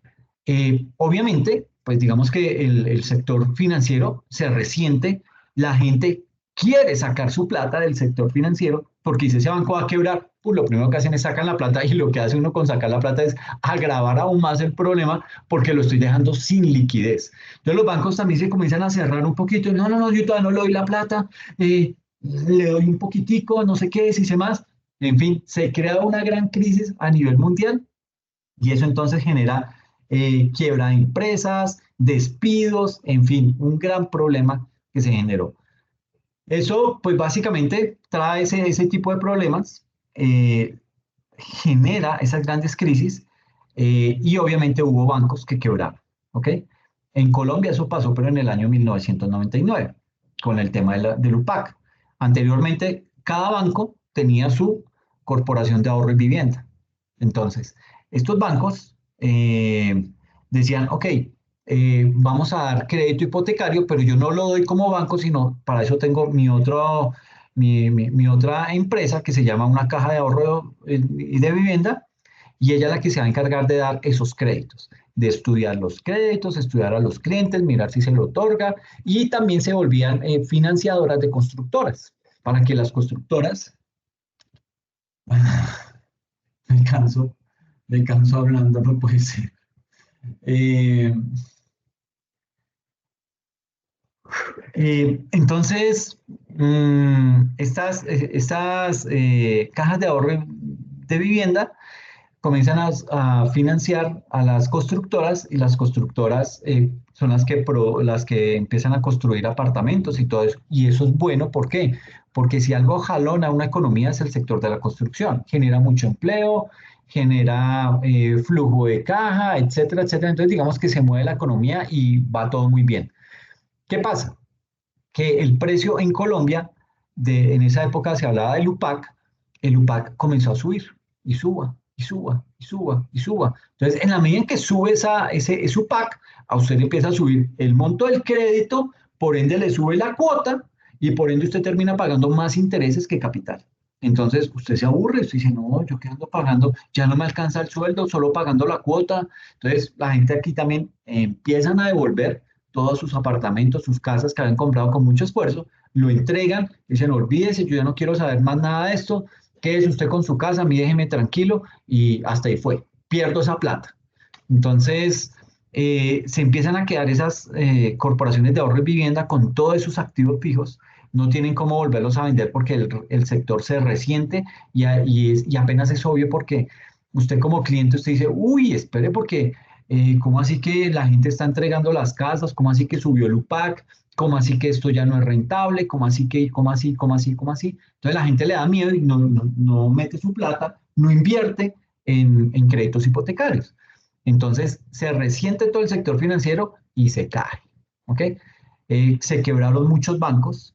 obviamente, pues digamos que el sector financiero se resiente, la gente quiere sacar su plata del sector financiero porque dice, ese banco va a quebrar, pues lo primero que hacen es sacar la plata y lo que hace uno con sacar la plata es agravar aún más el problema porque lo estoy dejando sin liquidez. Entonces los bancos también se comienzan a cerrar un poquito, no, no, no, yo todavía no le doy la plata, le doy un poquitico, no sé qué, si sé más. En fin, se crea una gran crisis a nivel mundial y eso entonces genera quiebra de empresas, despidos, en fin, un gran problema que se generó. Eso, pues básicamente trae ese tipo de problemas, genera esas grandes crisis y obviamente hubo bancos que quebraron, ¿ok? En Colombia eso pasó, pero en el año 1999, con el tema del UPAC. Anteriormente, cada banco tenía su corporación de ahorro y vivienda. Entonces, estos bancos decían, ok, vamos a dar crédito hipotecario, pero yo no lo doy como banco, sino para eso tengo mi otra empresa que se llama una caja de ahorro y de vivienda, y ella es la que se va a encargar de dar esos créditos, de estudiar los créditos, estudiar a los clientes, mirar si se lo otorga, y también se volvían financiadoras de constructoras, para que las constructoras, bueno, me canso hablando, no puede ser. Eh, entonces, estas cajas de ahorro de vivienda comienzan a financiar a las constructoras, y las constructoras son las que empiezan a construir apartamentos y todo eso. Y eso es bueno, ¿por qué? Porque si algo jalona una economía es el sector de la construcción. Genera mucho empleo, genera flujo de caja, etcétera, etcétera. Entonces digamos que se mueve la economía y va todo muy bien. ¿Qué pasa? Que el precio en Colombia, en esa época se hablaba del UPAC, el UPAC comenzó a subir y suba, y suba, y suba, y suba. Entonces, en la medida en que sube ese UPAC, a usted le empieza a subir el monto del crédito, por ende le sube la cuota y por ende usted termina pagando más intereses que capital. Entonces, usted se aburre, usted dice, no, yo qué ando pagando, ya no me alcanza el sueldo, solo pagando la cuota. Entonces, la gente aquí también empiezan a devolver todos sus apartamentos, sus casas que habían comprado con mucho esfuerzo, lo entregan, dicen, olvídese, yo ya no quiero saber más nada de esto, quédese usted con su casa, a mí déjeme tranquilo, y hasta ahí fue, pierdo esa plata. Entonces, se empiezan a quedar esas corporaciones de ahorro y vivienda con todos esos activos fijos, no tienen cómo volverlos a vender porque el sector se resiente y apenas es obvio porque usted como cliente, usted dice, uy, espere porque ¿cómo así que la gente está entregando las casas? ¿Cómo así que subió el UPAC? ¿Cómo así que esto ya no es rentable? ¿Cómo así que, cómo así, cómo así, cómo así? Entonces la gente le da miedo y no mete su plata, no invierte en créditos hipotecarios. Entonces se resiente todo el sector financiero y se cae. ¿Ok? Se quebraron muchos bancos.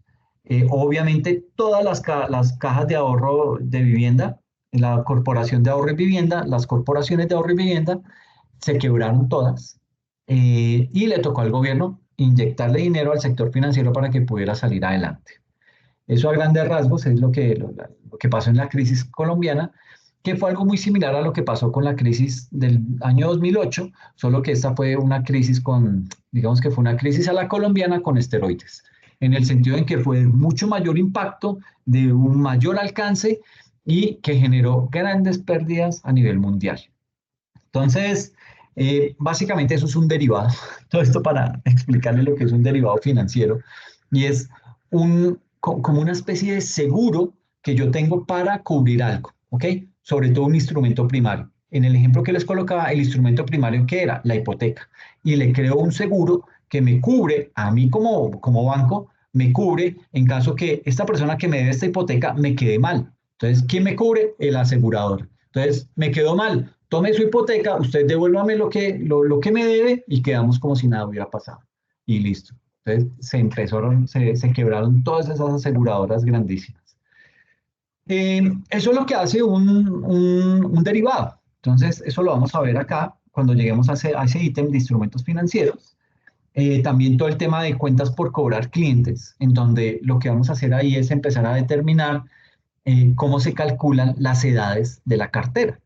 Obviamente todas las cajas de ahorro de vivienda, la Corporación de Ahorro y Vivienda, las corporaciones de ahorro y vivienda, se quebraron todas y le tocó al gobierno inyectarle dinero al sector financiero para que pudiera salir adelante. Eso a grandes rasgos es lo que pasó en la crisis colombiana, que fue algo muy similar a lo que pasó con la crisis del año 2008, solo que esta fue una crisis digamos que fue una crisis a la colombiana con esteroides, en el sentido en que fue de mucho mayor impacto, de un mayor alcance y que generó grandes pérdidas a nivel mundial. Entonces, básicamente eso es un derivado. Todo esto para explicarle lo que es un derivado financiero. Y es como una especie de seguro que yo tengo para cubrir algo, ¿ok? Sobre todo un instrumento primario. En el ejemplo que les colocaba, el instrumento primario que era la hipoteca. Y le creo un seguro que me cubre, a mí como banco, me cubre en caso que esta persona que me debe esta hipoteca me quede mal. Entonces, ¿quién me cubre? El asegurador. Entonces, me quedó mal, tome su hipoteca, usted devuélvame lo que me debe y quedamos como si nada hubiera pasado. Y listo. Entonces, se quebraron todas esas aseguradoras grandísimas. Eso es lo que hace un derivado. Entonces, eso lo vamos a ver acá cuando lleguemos a ese ítem de instrumentos financieros. También todo el tema de cuentas por cobrar clientes, en donde lo que vamos a hacer ahí es empezar a determinar cómo se calculan las edades de la cartera,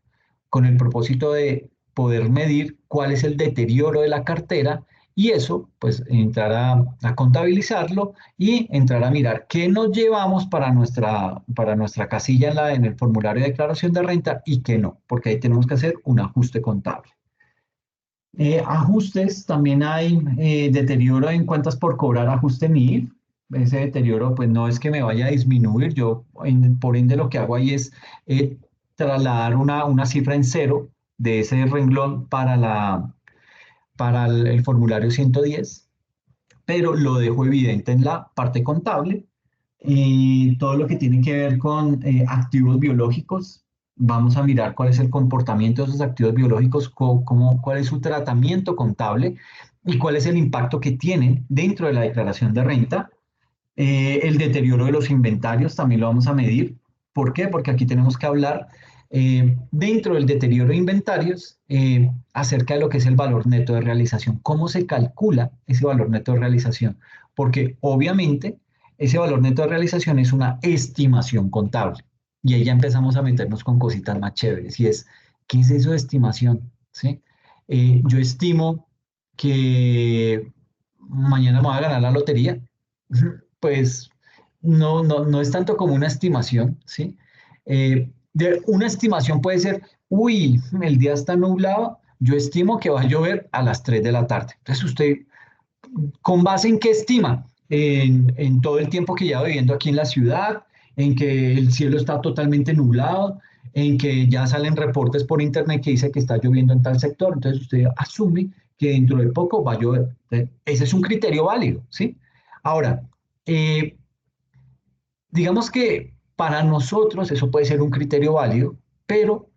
con el propósito de poder medir cuál es el deterioro de la cartera y eso, pues, entrar a contabilizarlo y entrar a mirar qué nos llevamos para nuestra casilla en el formulario de declaración de renta y qué no, porque ahí tenemos que hacer un ajuste contable. Ajustes, también hay deterioro en cuentas por cobrar, ajuste NIF. Ese deterioro, pues no es que me vaya a disminuir, yo por ende lo que hago ahí es trasladar una cifra en cero de ese renglón para el formulario 110, pero lo dejo evidente en la parte contable. Todo lo que tiene que ver con activos biológicos, vamos a mirar cuál es el comportamiento de esos activos biológicos, cuál es su tratamiento contable y cuál es el impacto que tienen dentro de la declaración de renta. El deterioro de los inventarios también lo vamos a medir. ¿Por qué? Porque aquí tenemos que hablar dentro del deterioro de inventarios acerca de lo que es el valor neto de realización. ¿Cómo se calcula ese valor neto de realización? Porque obviamente ese valor neto de realización es una estimación contable. Y ahí ya empezamos a meternos con cositas más chéveres. Y es ¿Qué es eso de estimación? ¿Sí? Yo estimo que mañana me voy a ganar la lotería. Pues no es tanto como una estimación, ¿sí? Una estimación puede ser, uy, el día está nublado, yo estimo que va a llover a las 3 de la tarde. Entonces usted, ¿con base en qué estima? En todo el tiempo que lleva viviendo aquí en la ciudad, en que el cielo está totalmente nublado, en que ya salen reportes por internet que dice que está lloviendo en tal sector. Entonces usted asume que dentro de poco va a llover. Ese es un criterio válido, ¿sí? Ahora, eh, digamos que para nosotros eso puede ser un criterio válido, pero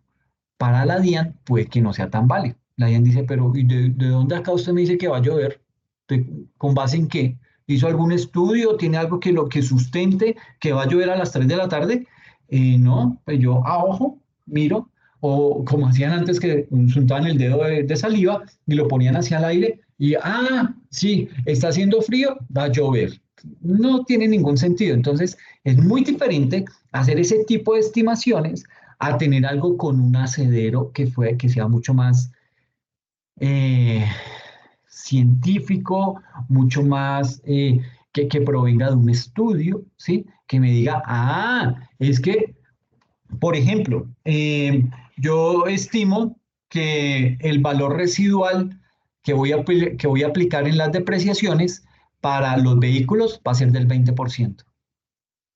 para la DIAN puede que no sea tan válido. La DIAN dice, pero ¿y de dónde acá usted me dice que va a llover? ¿Con base en qué? ¿Hizo algún estudio? ¿Tiene algo que lo que sustente que va a llover a las 3 de la tarde? No, pues yo a ojo miro, o como hacían antes que untaban el dedo de saliva y lo ponían hacia el aire y, sí, está haciendo frío, va a llover. No tiene ningún sentido. Entonces, es muy diferente hacer ese tipo de estimaciones a tener algo con un asedero que sea mucho más eh, científico, mucho más que provenga de un estudio, ¿sí? Que me diga, es que, por ejemplo, yo estimo que el valor residual que voy a aplicar en las depreciaciones para los vehículos va a ser del 20%.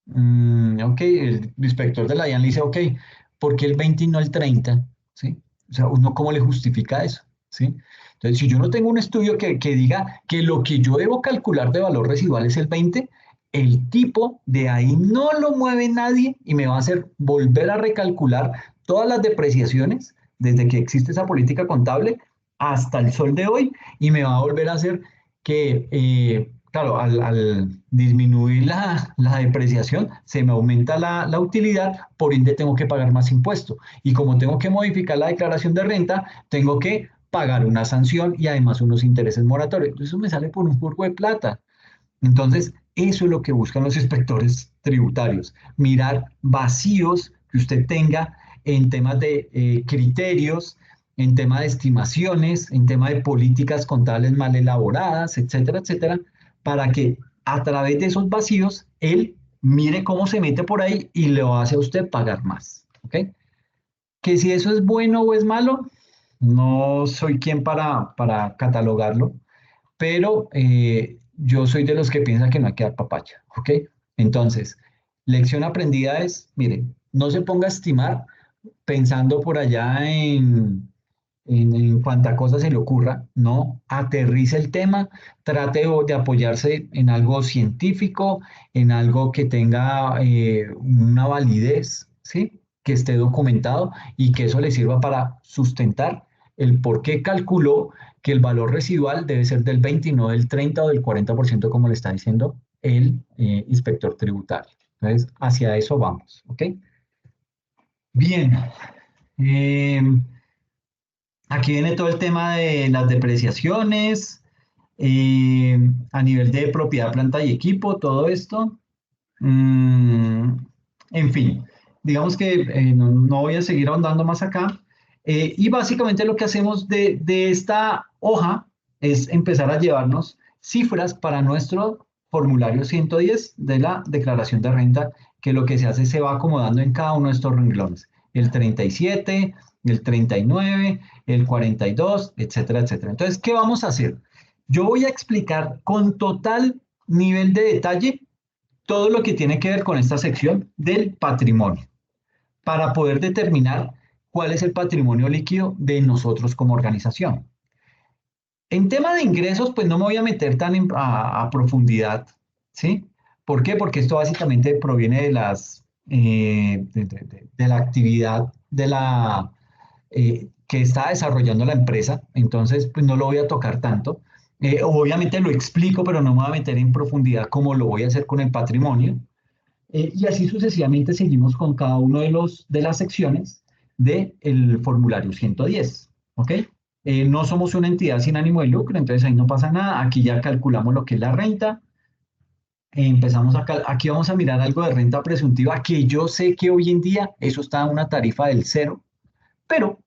Ok, el inspector de la DIAN le dice, ok, ¿por qué el 20 y no el 30? ¿Sí? O sea, uno cómo le justifica eso, ¿sí? Entonces, si yo no tengo un estudio que diga que lo que yo debo calcular de valor residual es el 20, el tipo de ahí no lo mueve nadie y me va a hacer volver a recalcular todas las depreciaciones desde que existe esa política contable hasta el sol de hoy y me va a volver a hacer que claro, al disminuir la depreciación, se me aumenta la utilidad, por ende tengo que pagar más impuesto. Y como tengo que modificar la declaración de renta, tengo que pagar una sanción y además unos intereses moratorios. Eso me sale por un curvo de plata. Entonces, eso es lo que buscan los inspectores tributarios, mirar vacíos que usted tenga en temas de criterios, en tema de estimaciones, en tema de políticas contables mal elaboradas, etcétera, etcétera, para que a través de esos vacíos él mire cómo se mete por ahí y le hace a usted pagar más. ¿Ok? Que si eso es bueno o es malo, no soy quien para catalogarlo, pero yo soy de los que piensan que no hay que dar papacha, ¿ok? Entonces, lección aprendida es, mire, no se ponga a estimar pensando por allá en cuanta cosa se le ocurra, no, aterrice el tema, trate de apoyarse en algo científico, en algo que tenga una validez, ¿sí? Que esté documentado y que eso le sirva para sustentar el por qué calculó que el valor residual debe ser del 20 y no del 30 o del 40% como le está diciendo el inspector tributario. Entonces, hacia eso vamos, ¿ok? Bien. Eh, Aquí viene todo el tema de las depreciaciones, a nivel de propiedad, planta y equipo, todo esto. Mm, en fin, digamos que no voy a seguir ahondando más acá. Y básicamente lo que hacemos de esta hoja es empezar a llevarnos cifras para nuestro formulario 110 de la declaración de renta, que lo que se hace es se va acomodando en cada uno de estos renglones. El 37, el 39, el 42, etcétera, etcétera. Entonces, ¿qué vamos a hacer? Yo voy a explicar con total nivel de detalle todo lo que tiene que ver con esta sección del patrimonio, para poder determinar cuál es el patrimonio líquido de nosotros como organización. En tema de ingresos, pues no me voy a meter tan a profundidad, ¿sí? ¿Por qué? Porque esto básicamente proviene de de la actividad que está desarrollando la empresa, entonces pues no lo voy a tocar tanto. Obviamente lo explico, pero no me voy a meter en profundidad como lo voy a hacer con el patrimonio. Y así sucesivamente seguimos con cada uno de las secciones del formulario 110. ¿Ok? No somos una entidad sin ánimo de lucro, entonces ahí no pasa nada. Aquí ya calculamos lo que es la renta. Aquí vamos a mirar algo de renta presuntiva, que yo sé que hoy en día eso está a una tarifa del cero, pero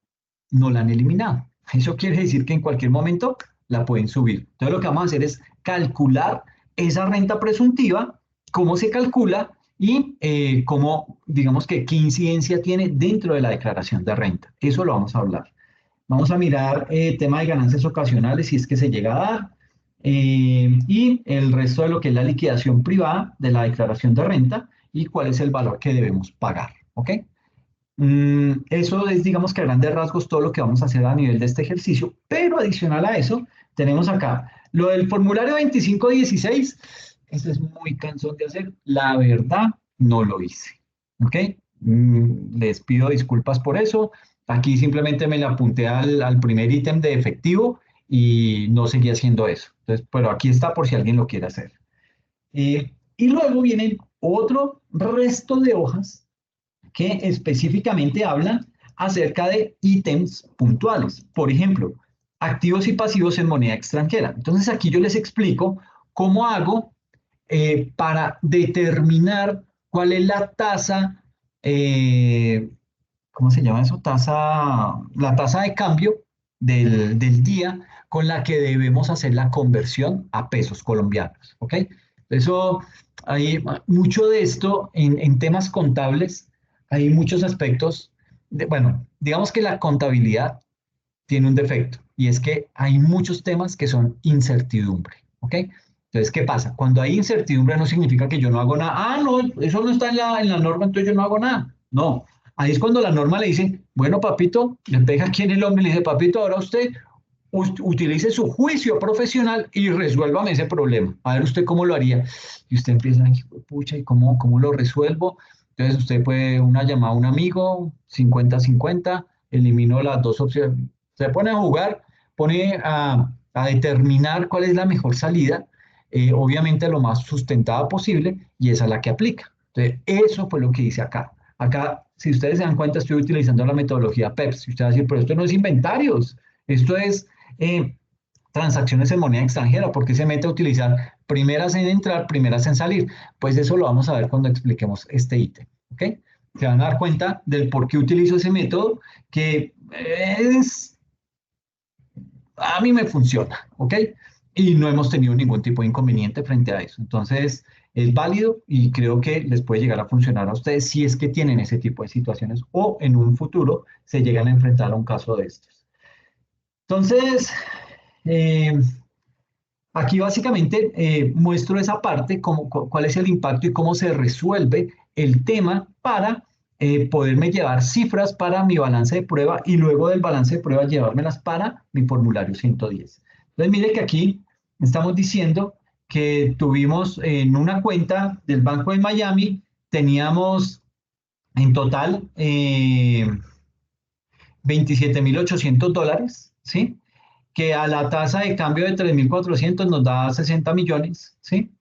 no la han eliminado. Eso quiere decir que en cualquier momento la pueden subir. Entonces lo que vamos a hacer es calcular esa renta presuntiva, cómo se calcula y cómo, digamos que qué incidencia tiene dentro de la declaración de renta. Eso lo vamos a hablar. Vamos a mirar tema de ganancias ocasionales, si es que se llega a dar, y el resto de lo que es la liquidación privada de la declaración de renta y cuál es el valor que debemos pagar. ¿Ok? Eso es, digamos que a grandes rasgos, todo lo que vamos a hacer a nivel de este ejercicio, pero adicional a eso, tenemos acá lo del formulario 2516. Eso es muy cansón de hacer. La verdad, no lo hice. ¿Ok? Les pido disculpas por eso. Aquí simplemente me le apunté al primer ítem de efectivo y no seguí haciendo eso. Entonces, pero aquí está por si alguien lo quiere hacer. Y luego vienen otro resto de hojas que específicamente hablan acerca de ítems puntuales. Por ejemplo, activos y pasivos en moneda extranjera. Entonces aquí yo les explico cómo hago para determinar cuál es la tasa, ¿cómo se llama eso? La tasa de cambio del día con la que debemos hacer la conversión a pesos colombianos. ¿Ok? Eso, hay mucho de esto en temas contables, hay muchos aspectos. Bueno, digamos que la contabilidad tiene un defecto y es que hay muchos temas que son incertidumbre. ¿Ok? Entonces, ¿qué pasa? Cuando hay incertidumbre no significa que yo no hago nada. Ah, no, eso no está en la norma, entonces yo no hago nada. No, ahí es cuando la norma le dice, bueno, papito, le pega aquí en el hombro y le dice, papito, ahora usted utilice su juicio profesional y resuélvame ese problema. A ver usted cómo lo haría. Y usted empieza, "Ay, pucha, ¿y cómo lo resuelvo?" Entonces usted puede una llamada a un amigo, 50-50, eliminó las dos opciones. Se pone a jugar, pone a determinar cuál es la mejor salida, obviamente lo más sustentada posible, y esa es la que aplica. Entonces, eso fue lo que hice acá. Acá, si ustedes se dan cuenta, estoy utilizando la metodología PEPS. Y usted va a decir, pero esto no es inventarios, esto es transacciones en moneda extranjera. ¿Por qué se mete a utilizar primeras en entrar, primeras en salir? Pues eso lo vamos a ver cuando expliquemos este ítem. ¿Ok? Se van a dar cuenta del por qué utilizo ese método, que a mí me funciona. ¿Ok? Y no hemos tenido ningún tipo de inconveniente frente a eso. Entonces, es válido y creo que les puede llegar a funcionar a ustedes si es que tienen ese tipo de situaciones o en un futuro se llegan a enfrentar a un caso de estos. Entonces, eh, aquí básicamente muestro esa parte, cuál es el impacto y cómo se resuelve el tema para poderme llevar cifras para mi balance de prueba y luego del balance de prueba llevármelas para mi formulario 110. Entonces, mire que aquí estamos diciendo que tuvimos en una cuenta del Banco de Miami, teníamos en total $27.800, ¿sí? Que a la tasa de cambio de 3.400 nos da 60 millones, ¿sí?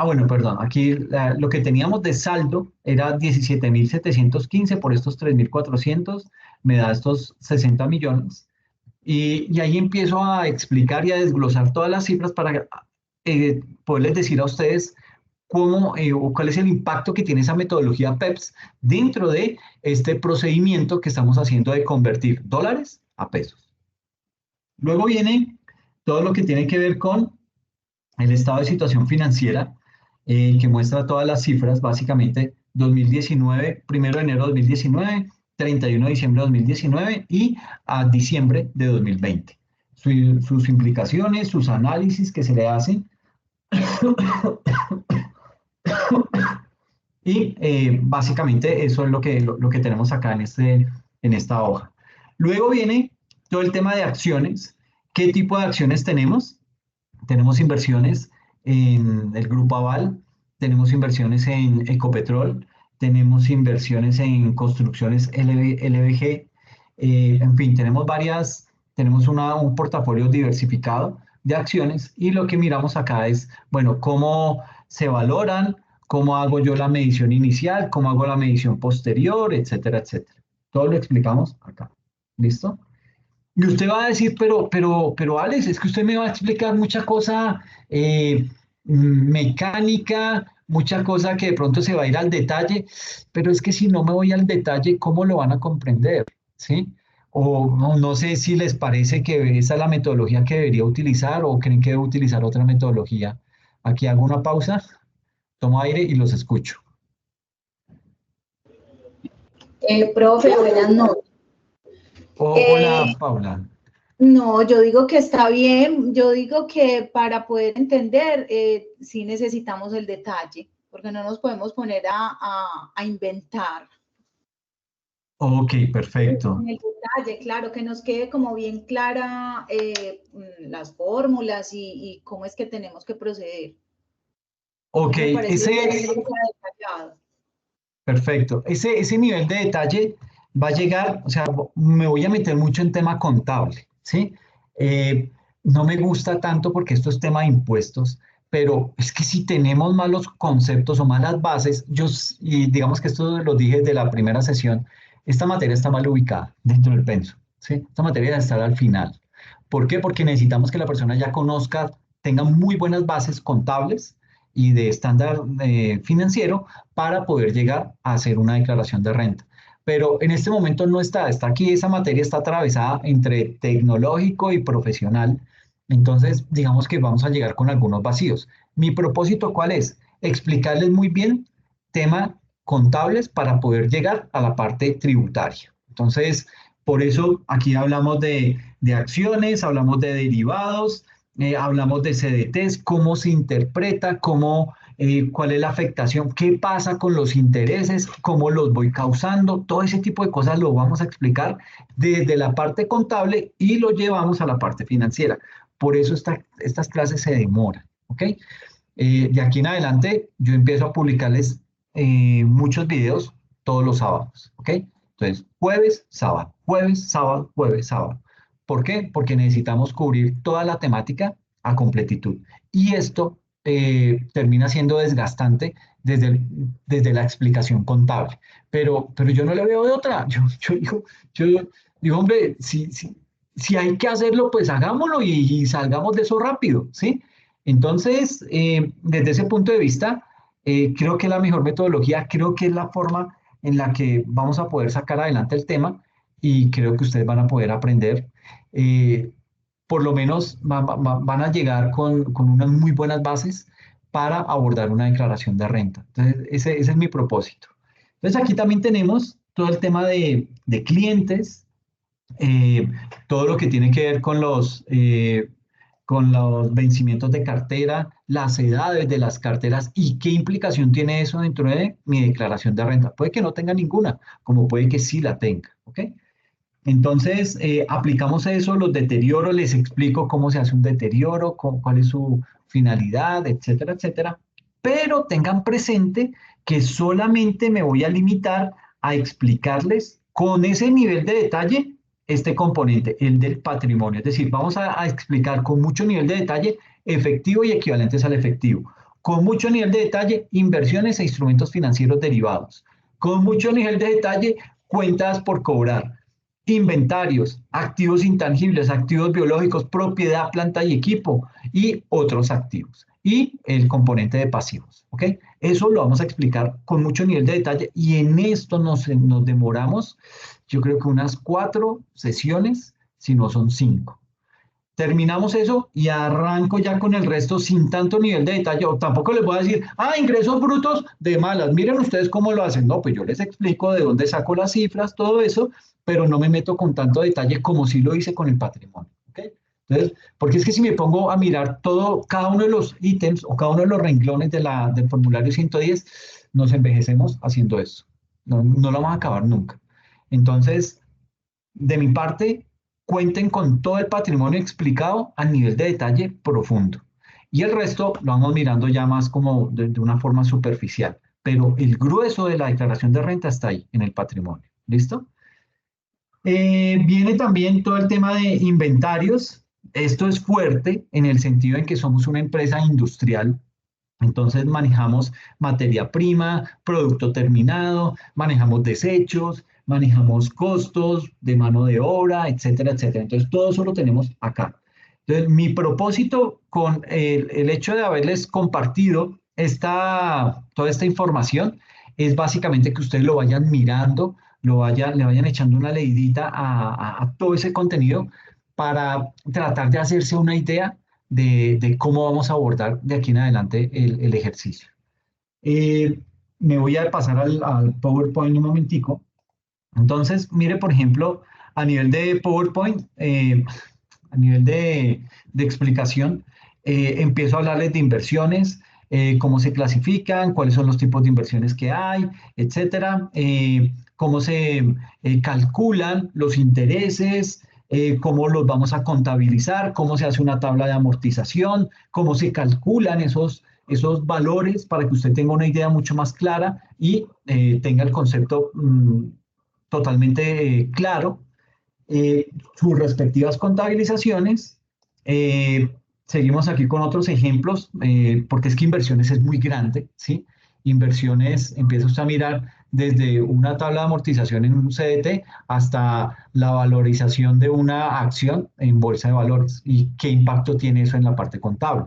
Bueno, perdón, aquí lo que teníamos de saldo era 17.715 por estos 3.400, me da estos 60 millones. Y ahí empiezo a explicar y a desglosar todas las cifras para poderles decir a ustedes cómo o cuál es el impacto que tiene esa metodología PEPS dentro de este procedimiento que estamos haciendo de convertir dólares a pesos. Luego viene todo lo que tiene que ver con el estado de situación financiera, que muestra todas las cifras, básicamente 2019, 1 de enero de 2019, 31 de diciembre de 2019 y a diciembre de 2020. Sus implicaciones, sus análisis que se le hacen y básicamente eso es lo que tenemos acá en esta hoja. Luego viene todo el tema de acciones. ¿Qué tipo de acciones tenemos? Tenemos inversiones en el Grupo Aval, tenemos inversiones en Ecopetrol, tenemos inversiones en construcciones LBG, en fin, tenemos un portafolio diversificado de acciones y lo que miramos acá es, bueno, cómo se valoran, cómo hago yo la medición inicial, cómo hago la medición posterior, etcétera, etcétera. Todo lo explicamos acá. ¿Listo? Y usted va a decir, pero Alex, es que usted me va a explicar mucha cosa mecánica, mucha cosa que de pronto se va a ir al detalle, pero es que si no me voy al detalle, ¿cómo lo van a comprender? ¿Sí? O no sé si les parece que esa es la metodología que debería utilizar o creen que debo utilizar otra metodología. Aquí hago una pausa, tomo aire y los escucho. Profe, buenas noches. Hola, Paula. No, yo digo que está bien. Yo digo que para poder entender, sí necesitamos el detalle, porque no nos podemos poner a inventar. Ok, perfecto. Con el detalle, claro, que nos quede como bien clara las fórmulas y cómo es que tenemos que proceder. Ok, Me parece bien que ese, sea detallado. perfecto. Ese nivel de detalle va a llegar, o sea, me voy a meter mucho en tema contable, ¿sí? Eh, no me gusta tanto porque esto es tema de impuestos, pero es que si tenemos malos conceptos o malas bases, y digamos que esto lo dije desde la primera sesión, esta materia está mal ubicada dentro del penso, ¿sí? Esta materia debe estar al final. ¿Por qué? Porque necesitamos que la persona ya conozca, tenga muy buenas bases contables y de estándar financiero para poder llegar a hacer una declaración de renta. Pero en este momento no está aquí, esa materia está atravesada entre tecnológico y profesional. Entonces, digamos que vamos a llegar con algunos vacíos. Mi propósito, ¿cuál es? Explicarles muy bien tema contables para poder llegar a la parte tributaria. Entonces, por eso aquí hablamos de acciones, hablamos de derivados, hablamos de CDTs, cómo se interpreta, cuál es la afectación, qué pasa con los intereses, cómo los voy causando, todo ese tipo de cosas lo vamos a explicar desde la parte contable y lo llevamos a la parte financiera. Por eso estas clases se demoran, ¿ok? De aquí en adelante yo empiezo a publicarles muchos videos todos los sábados, ¿ok? Entonces, jueves, sábado, jueves, sábado, jueves, sábado. ¿Por qué? Porque necesitamos cubrir toda la temática a completitud. Y esto termina siendo desgastante desde la explicación contable. Pero yo no le veo de otra. Yo digo, hombre, si hay que hacerlo, pues hagámoslo y salgamos de eso rápido, ¿sí? Entonces, desde ese punto de vista, creo que la mejor metodología, creo que es la forma en la que vamos a poder sacar adelante el tema y creo que ustedes van a poder aprender. eh, por lo menos van a llegar con unas muy buenas bases para abordar una declaración de renta. Entonces, ese es mi propósito. Entonces, aquí también tenemos todo el tema de clientes, eh, todo lo que tiene que ver con los vencimientos de cartera, las edades de las carteras y qué implicación tiene eso dentro de mi declaración de renta. Puede que no tenga ninguna, como puede que sí la tenga, ¿ok? Entonces, aplicamos eso, los deterioros, les explico cómo se hace un deterioro, cuál es su finalidad, etcétera, etcétera. Pero tengan presente que solamente me voy a limitar a explicarles con ese nivel de detalle este componente, el del patrimonio. Es decir, vamos a explicar con mucho nivel de detalle efectivo y equivalentes al efectivo. Con mucho nivel de detalle, inversiones e instrumentos financieros derivados. Con mucho nivel de detalle, cuentas por cobrar, inventarios, activos intangibles, activos biológicos, propiedad, planta y equipo y otros activos. Y el componente de pasivos, ¿ok? Eso lo vamos a explicar con mucho nivel de detalle y en esto nos demoramos, yo creo que unas 4 sesiones, si no son 5. Terminamos eso y arranco ya con el resto sin tanto nivel de detalle. O tampoco les voy a decir, ingresos brutos de malas. Miren ustedes cómo lo hacen. No, pues yo les explico de dónde saco las cifras, todo eso, pero no me meto con tanto detalle como si lo hice con el patrimonio. ¿Okay? Entonces, porque es que si me pongo a mirar cada uno de los ítems o cada uno de los renglones del formulario 110, nos envejecemos haciendo eso. No lo vamos a acabar nunca. Entonces, de mi parte, cuenten con todo el patrimonio explicado a nivel de detalle profundo. Y el resto lo vamos mirando ya más como de una forma superficial. Pero el grueso de la declaración de renta está ahí, en el patrimonio. ¿Listo? Viene también todo el tema de inventarios. Esto es fuerte en el sentido en que somos una empresa industrial. Entonces manejamos materia prima, producto terminado, manejamos desechos, manejamos costos de mano de obra, etcétera, etcétera. Entonces todo eso lo tenemos acá. Entonces mi propósito con el hecho de haberles compartido toda esta información es básicamente que ustedes lo vayan mirando le vayan echando una leidita a todo ese contenido para tratar de hacerse una idea de cómo vamos a abordar de aquí en adelante el ejercicio. Eh, Me voy a pasar al PowerPoint un momentico. Entonces, mire, por ejemplo, a nivel de PowerPoint, a nivel de explicación, empiezo a hablarles de inversiones, cómo se clasifican, cuáles son los tipos de inversiones que hay, etcétera, cómo se calculan los intereses, cómo los vamos a contabilizar, cómo se hace una tabla de amortización, cómo se calculan esos valores para que usted tenga una idea mucho más clara y tenga el concepto totalmente claro, sus respectivas contabilizaciones. Seguimos aquí con otros ejemplos, porque es que inversiones es muy grande, ¿sí? Inversiones, empieza usted a mirar desde una tabla de amortización en un CDT hasta la valorización de una acción en bolsa de valores y qué impacto tiene eso en la parte contable.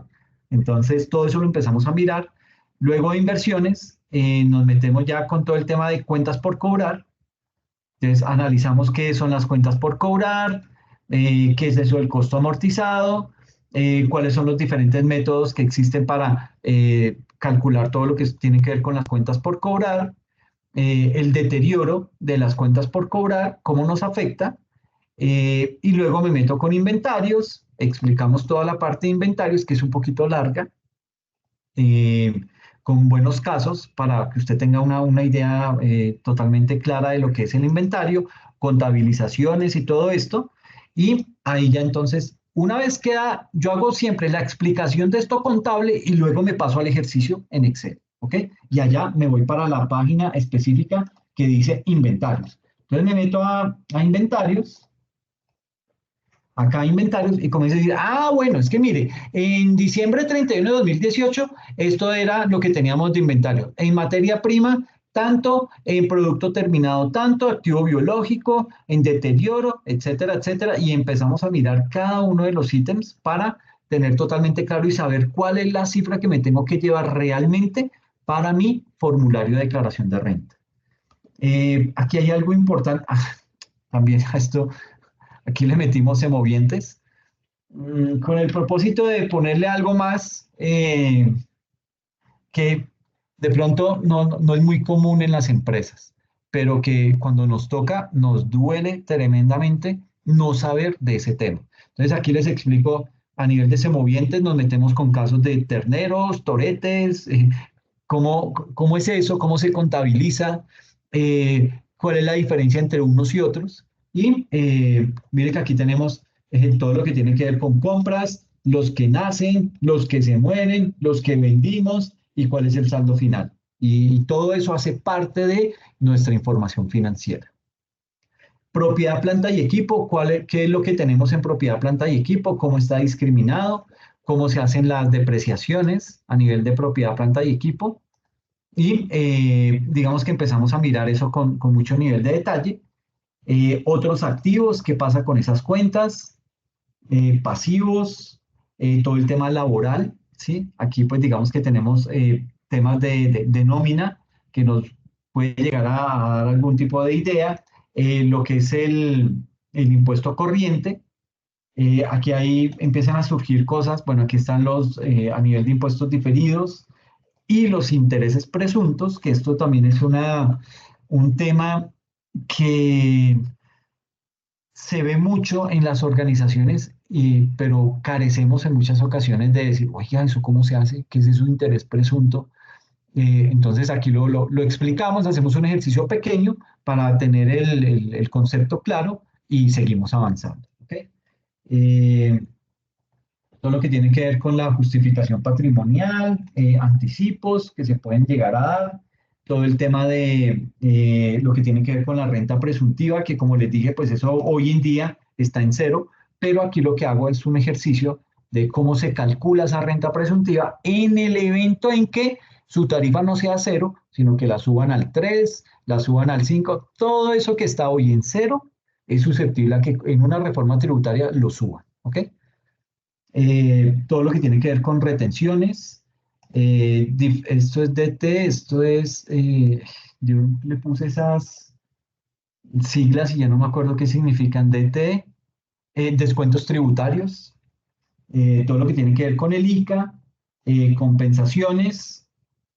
Entonces, todo eso lo empezamos a mirar. Luego de inversiones, nos metemos ya con todo el tema de cuentas por cobrar. Entonces, analizamos qué son las cuentas por cobrar, qué es eso del costo amortizado, cuáles son los diferentes métodos que existen para calcular todo lo que tiene que ver con las cuentas por cobrar, el deterioro de las cuentas por cobrar, cómo nos afecta, y luego me meto con inventarios, explicamos toda la parte de inventarios, que es un poquito larga, eh, con buenos casos para que usted tenga una idea totalmente clara de lo que es el inventario, contabilizaciones y todo esto. Y ahí ya entonces, una vez queda, yo hago siempre la explicación de esto contable y luego me paso al ejercicio en Excel, ¿ok? Y allá me voy para la página específica que dice inventarios. Entonces me meto a inventarios. Acá inventarios y comienza a decir, bueno, es que mire, en diciembre 31 de 2018, esto era lo que teníamos de inventario. En materia prima, tanto, en producto terminado, tanto, activo biológico, en deterioro, etcétera, etcétera. Y empezamos a mirar cada uno de los ítems para tener totalmente claro y saber cuál es la cifra que me tengo que llevar realmente para mi formulario de declaración de renta. Aquí hay algo importante. También esto. Aquí le metimos semovientes con el propósito de ponerle algo más que de pronto no es muy común en las empresas, pero que cuando nos toca nos duele tremendamente no saber de ese tema. Entonces aquí les explico a nivel de semovientes, nos metemos con casos de terneros, toretes, cómo es eso, cómo se contabiliza, cuál es la diferencia entre unos y otros. Y mire que aquí tenemos todo lo que tiene que ver con compras, los que nacen, los que se mueren, los que vendimos y cuál es el saldo final. Y todo eso hace parte de nuestra información financiera. Propiedad, planta y equipo, ¿qué es lo que tenemos en propiedad, planta y equipo? ¿Cómo está discriminado? ¿Cómo se hacen las depreciaciones a nivel de propiedad, planta y equipo? Y digamos que empezamos a mirar eso con mucho nivel de detalle. Otros activos, ¿qué pasa con esas cuentas? Pasivos, todo el tema laboral, ¿sí? Aquí pues digamos que tenemos temas de nómina que nos puede llegar a dar algún tipo de idea. Lo que es el impuesto corriente. Aquí ahí empiezan a surgir cosas, bueno, aquí están los a nivel de impuestos diferidos, y los intereses presuntos, que esto también es un tema que se ve mucho en las organizaciones, pero carecemos en muchas ocasiones de decir, oiga, ¿eso cómo se hace? ¿Qué es eso de interés presunto? Entonces aquí lo explicamos, hacemos un ejercicio pequeño para tener el concepto claro y seguimos avanzando. ¿Okay? Todo lo que tiene que ver con la justificación patrimonial, anticipos que se pueden llegar a dar, todo el tema de lo que tiene que ver con la renta presuntiva, que como les dije, pues eso hoy en día está en cero, pero aquí lo que hago es un ejercicio de cómo se calcula esa renta presuntiva en el evento en que su tarifa no sea cero, sino que la suban al 3, la suban al 5, todo eso que está hoy en cero es susceptible a que en una reforma tributaria lo suban, ¿ok? Todo lo que tiene que ver con retenciones. Esto es DT, esto es, yo le puse esas, siglas y ya no me acuerdo qué significan, DT, descuentos tributarios, todo lo que tiene que ver con el ICA, compensaciones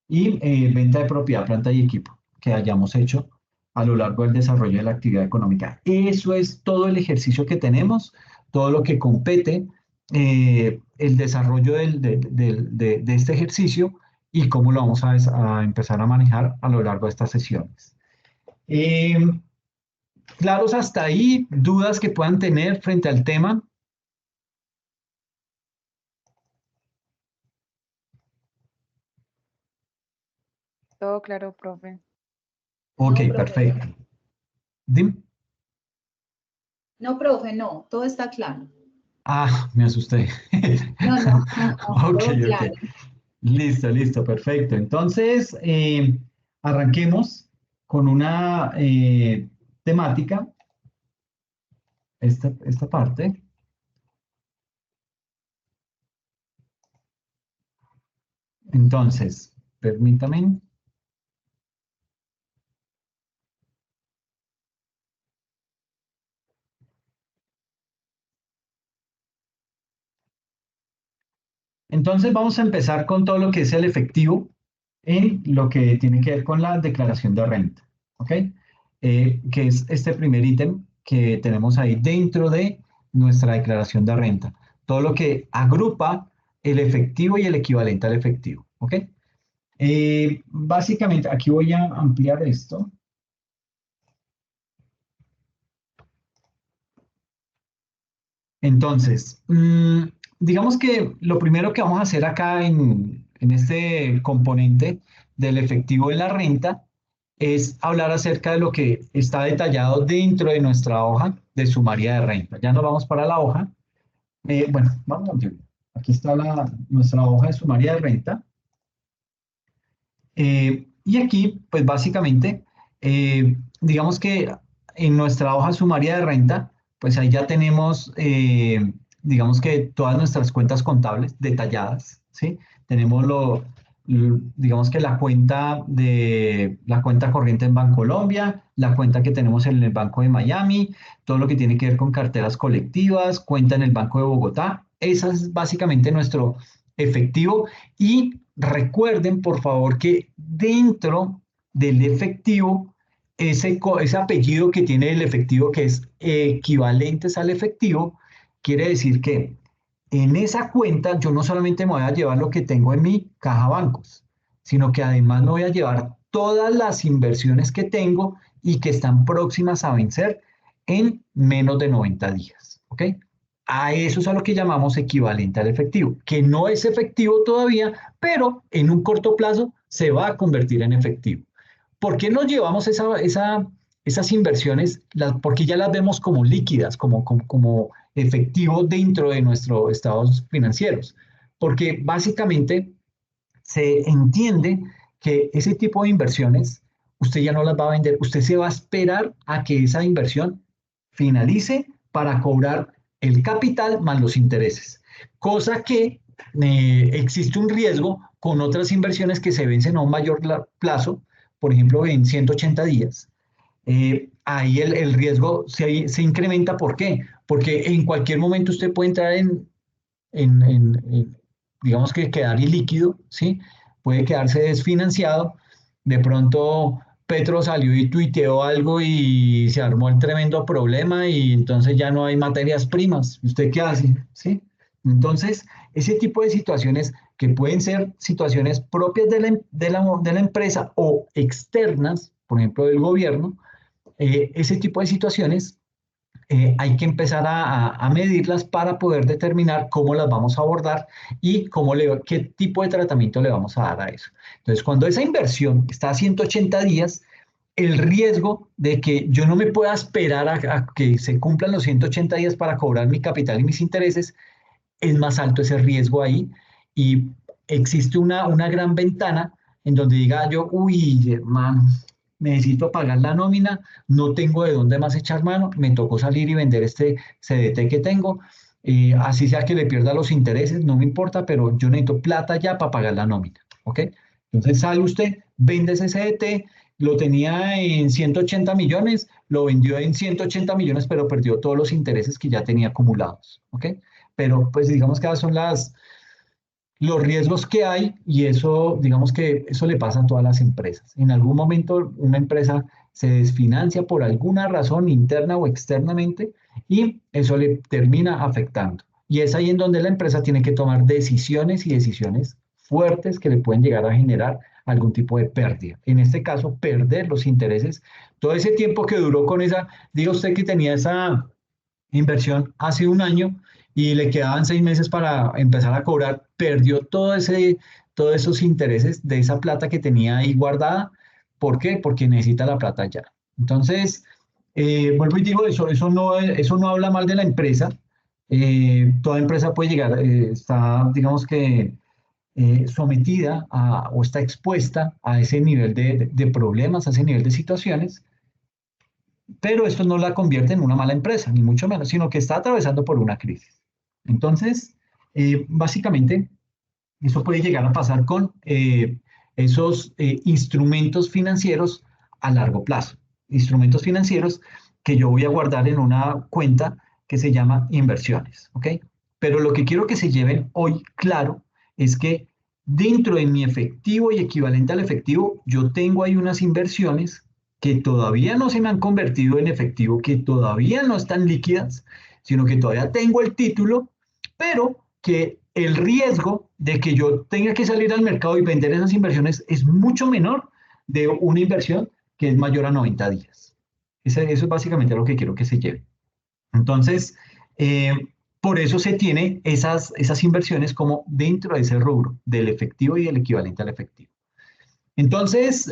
y venta de propiedad, planta y equipo que hayamos hecho a lo largo del desarrollo de la actividad económica. Eso es todo el ejercicio que tenemos, todo lo que compete el desarrollo de este ejercicio y cómo lo vamos a empezar a manejar a lo largo de estas sesiones. ¿Claros hasta ahí? ¿Dudas que puedan tener frente al tema? Todo claro, profe. Ok, No, profe, perfecto. Dime. no, profe, no, todo está claro. Ah, me asusté. No, no, Ok, todo ok. claro. Listo, listo, perfecto. Entonces, arranquemos con una temática, esta parte. Entonces, permítame. Entonces, vamos a empezar con todo lo que es el efectivo en lo que tiene que ver con la declaración de renta, ¿ok? Que es este primer ítem que tenemos ahí dentro de nuestra declaración de renta. Todo lo que agrupa el efectivo y el equivalente al efectivo, ¿ok? Básicamente, aquí voy a ampliar esto. Entonces, digamos que lo primero que vamos a hacer acá en este componente del efectivo de la renta es hablar acerca de lo que está detallado dentro de nuestra hoja de sumaria de renta. Ya nos vamos para la hoja. Bueno, vamos a ver. Aquí está nuestra hoja de sumaria de renta. Y aquí, pues básicamente, digamos que en nuestra hoja sumaria de renta, pues ahí ya tenemos, digamos que todas nuestras cuentas contables detalladas, ¿sí? Tenemos digamos que la cuenta corriente en Bancolombia, la cuenta que tenemos en el Banco de Miami, todo lo que tiene que ver con carteras colectivas, cuenta en el Banco de Bogotá. Esa es básicamente nuestro efectivo y recuerden, por favor, que dentro del efectivo, ese apellido que tiene el efectivo, que es equivalentes al efectivo, quiere decir que en esa cuenta yo no solamente me voy a llevar lo que tengo en mi caja bancos, sino que además me voy a llevar todas las inversiones que tengo y que están próximas a vencer en menos de 90 días. ¿Ok? A eso es a lo que llamamos equivalente al efectivo, que no es efectivo todavía, pero en un corto plazo se va a convertir en efectivo. ¿Por qué nos llevamos esas inversiones? Porque ya las vemos como líquidas, como efectivo dentro de nuestros estados financieros. Porque básicamente se entiende que ese tipo de inversiones usted ya no las va a vender, usted se va a esperar a que esa inversión finalice para cobrar el capital más los intereses, cosa que existe un riesgo con otras inversiones que se vencen a un mayor plazo, por ejemplo en 180 días. Ahí el riesgo se incrementa. ¿Por qué? Porque en cualquier momento usted puede entrar digamos que quedar ilíquido, ¿sí? Puede quedarse desfinanciado. De pronto Petro salió y tuiteó algo y se armó el tremendo problema y entonces ya no hay materias primas. ¿Usted qué hace? ¿Sí? Entonces, ese tipo de situaciones que pueden ser situaciones propias de la empresa o externas, por ejemplo, del gobierno, ese tipo de situaciones hay que empezar a medirlas para poder determinar cómo las vamos a abordar y qué tipo de tratamiento le vamos a dar a eso. Entonces, cuando esa inversión está a 180 días, el riesgo de que yo no me pueda esperar a que se cumplan los 180 días para cobrar mi capital y mis intereses, es más alto ese riesgo ahí y existe una gran ventana en donde diga yo, uy, hermano, necesito pagar la nómina, no tengo de dónde más echar mano, me tocó salir y vender este CDT que tengo, así sea que le pierda los intereses, no me importa, pero yo necesito plata ya para pagar la nómina, ¿ok? Entonces sale usted, vende ese CDT, lo tenía en 180 millones, lo vendió en 180 millones, pero perdió todos los intereses que ya tenía acumulados, ¿ok? Pero pues digamos que esas son los riesgos que hay y eso, digamos que eso le pasa a todas las empresas. En algún momento una empresa se desfinancia por alguna razón interna o externamente y eso le termina afectando. Y es ahí en donde la empresa tiene que tomar decisiones y decisiones fuertes que le pueden llegar a generar algún tipo de pérdida. En este caso, perder los intereses. Todo ese tiempo que duró con esa, diga usted que tenía esa inversión hace un año y le quedaban 6 meses para empezar a cobrar, perdió todos esos intereses de esa plata que tenía ahí guardada. ¿Por qué? Porque necesita la plata ya. Entonces, vuelvo y digo, eso no habla mal de la empresa. Toda empresa puede llegar, está, digamos que, sometida o está expuesta a ese nivel de problemas, a ese nivel de situaciones, pero esto no la convierte en una mala empresa, ni mucho menos, sino que está atravesando por una crisis. Entonces, básicamente, eso puede llegar a pasar con esos instrumentos financieros a largo plazo. Instrumentos financieros que yo voy a guardar en una cuenta que se llama inversiones, ¿ok? Pero lo que quiero que se lleven hoy claro es que dentro de mi efectivo y equivalente al efectivo, yo tengo ahí unas inversiones que todavía no se me han convertido en efectivo, que todavía no están líquidas, sino que todavía tengo el título, pero que el riesgo de que yo tenga que salir al mercado y vender esas inversiones es mucho menor de una inversión que es mayor a 90 días. Eso es básicamente lo que quiero que se lleve. Entonces, eh, por eso se tiene esas inversiones como dentro de ese rubro del efectivo y el equivalente al efectivo. Entonces,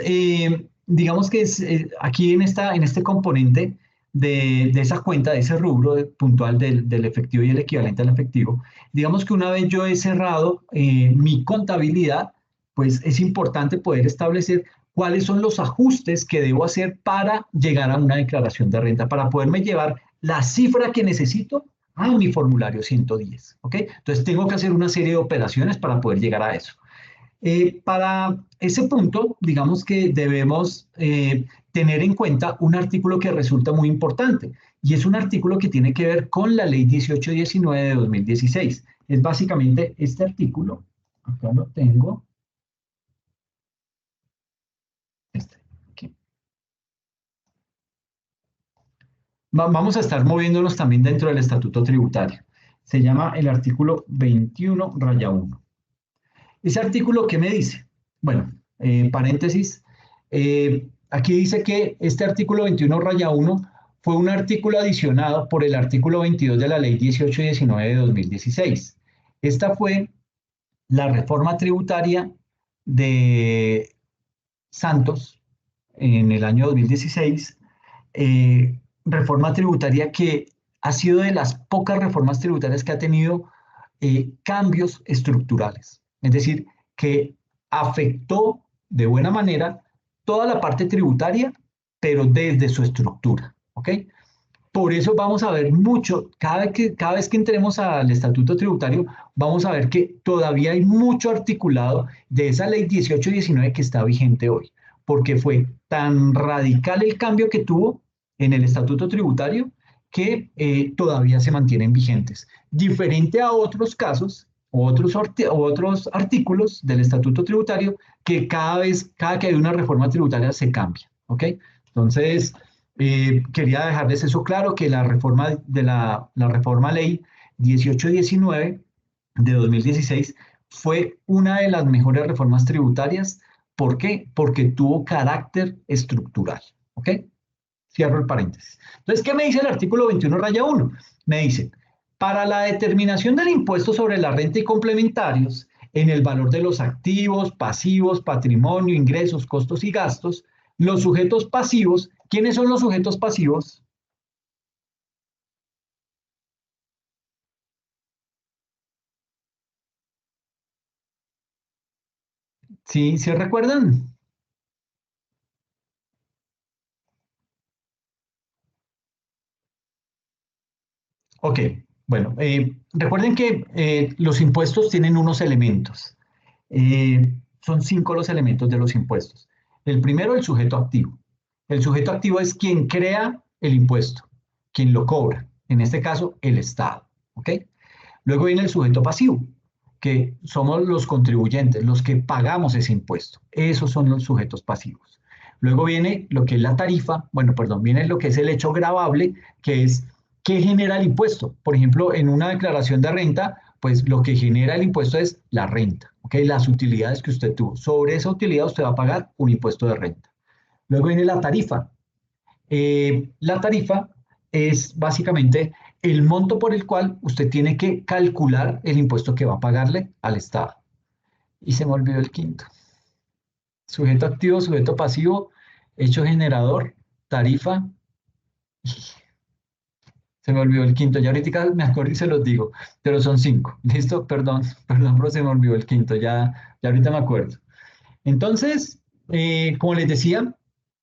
digamos que aquí en este componente de esa cuenta, de ese rubro puntual del efectivo y el equivalente al efectivo, digamos que una vez yo he cerrado mi contabilidad, pues es importante poder establecer cuáles son los ajustes que debo hacer para llegar a una declaración de renta, para poderme llevar la cifra que necesito a mi formulario 110, ¿ok? Entonces tengo que hacer una serie de operaciones para poder llegar a eso. Para ese punto, digamos que debemos tener en cuenta un artículo que resulta muy importante y es un artículo que tiene que ver con la Ley 1819 de 2016. Es básicamente este artículo, acá lo tengo, aquí. Vamos a estar moviéndonos también dentro del Estatuto Tributario. Se llama el artículo 21-1. ¿Ese artículo qué me dice? Bueno, paréntesis, aquí dice que este artículo 21-1 fue un artículo adicionado por el artículo 22 de la Ley 1819 de 2016. Esta fue la reforma tributaria de Santos en el año 2016, reforma tributaria que ha sido de las pocas reformas tributarias que ha tenido cambios estructurales. Es decir, que afectó de buena manera toda la parte tributaria, pero desde su estructura, ¿ok? Por eso vamos a ver mucho, cada vez que entremos al estatuto tributario, vamos a ver que todavía hay mucho articulado de esa ley 1819 que está vigente hoy, porque fue tan radical el cambio que tuvo en el estatuto tributario que todavía se mantienen vigentes. Diferente a otros casos, otros artículos del estatuto tributario que cada que hay una reforma tributaria se cambia, ¿ok? Entonces, quería dejarles eso claro, que la reforma la reforma ley 1819 de 2016 fue una de las mejores reformas tributarias. ¿Por qué? Porque tuvo carácter estructural. ¿Ok? Cierro el paréntesis. Entonces, ¿qué me dice el artículo 21-1? Me dice, para la determinación del impuesto sobre la renta y complementarios en el valor de los activos, pasivos, patrimonio, ingresos, costos y gastos, los sujetos pasivos, ¿quiénes son los sujetos pasivos? ¿Sí, se recuerdan? Ok, bueno, recuerden que los impuestos tienen unos elementos. Son 5 los elementos de los impuestos. El primero, el sujeto activo. El sujeto activo es quien crea el impuesto, quien lo cobra. En este caso, el Estado. ¿Ok? Luego viene el sujeto pasivo, que somos los contribuyentes, los que pagamos ese impuesto. Esos son los sujetos pasivos. Luego viene lo que es la tarifa, viene lo que es el hecho gravable, que es qué genera el impuesto. Por ejemplo, en una declaración de renta, pues lo que genera el impuesto es la renta, ¿ok? Las utilidades que usted tuvo. Sobre esa utilidad usted va a pagar un impuesto de renta. Luego viene la tarifa. La tarifa es básicamente el monto por el cual usted tiene que calcular el impuesto que va a pagarle al Estado. Y se me olvidó el quinto. Sujeto activo, sujeto pasivo, hecho generador, tarifa. Se me olvidó el quinto. Ya ahorita me acuerdo y se los digo, pero son 5. ¿Listo? Perdón, pero se me olvidó el quinto. Ya ahorita me acuerdo. Entonces, como les decía,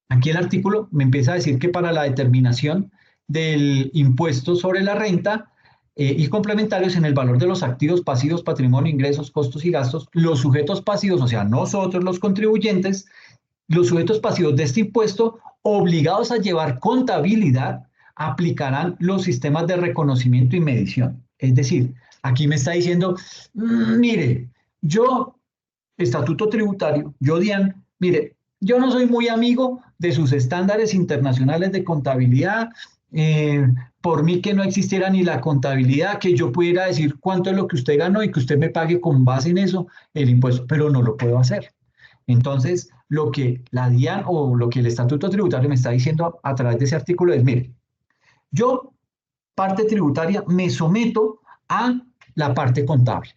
aquí el artículo me empieza a decir que para la determinación del impuesto sobre la renta y complementarios en el valor de los activos, pasivos, patrimonio, ingresos, costos y gastos, los sujetos pasivos, o sea, nosotros los contribuyentes, los sujetos pasivos de este impuesto, obligados a llevar contabilidad, aplicarán los sistemas de reconocimiento y medición. Es decir, aquí me está diciendo, mire, yo, estatuto tributario, yo, Dian, mire, yo no soy muy amigo de sus estándares internacionales de contabilidad. Por mí que no existiera ni la contabilidad, que yo pudiera decir cuánto es lo que usted ganó y que usted me pague con base en eso el impuesto, pero no lo puedo hacer. Entonces, lo que la DIAN o lo que el Estatuto Tributario me está diciendo a través de ese artículo es, mire, yo, parte tributaria, me someto a la parte contable,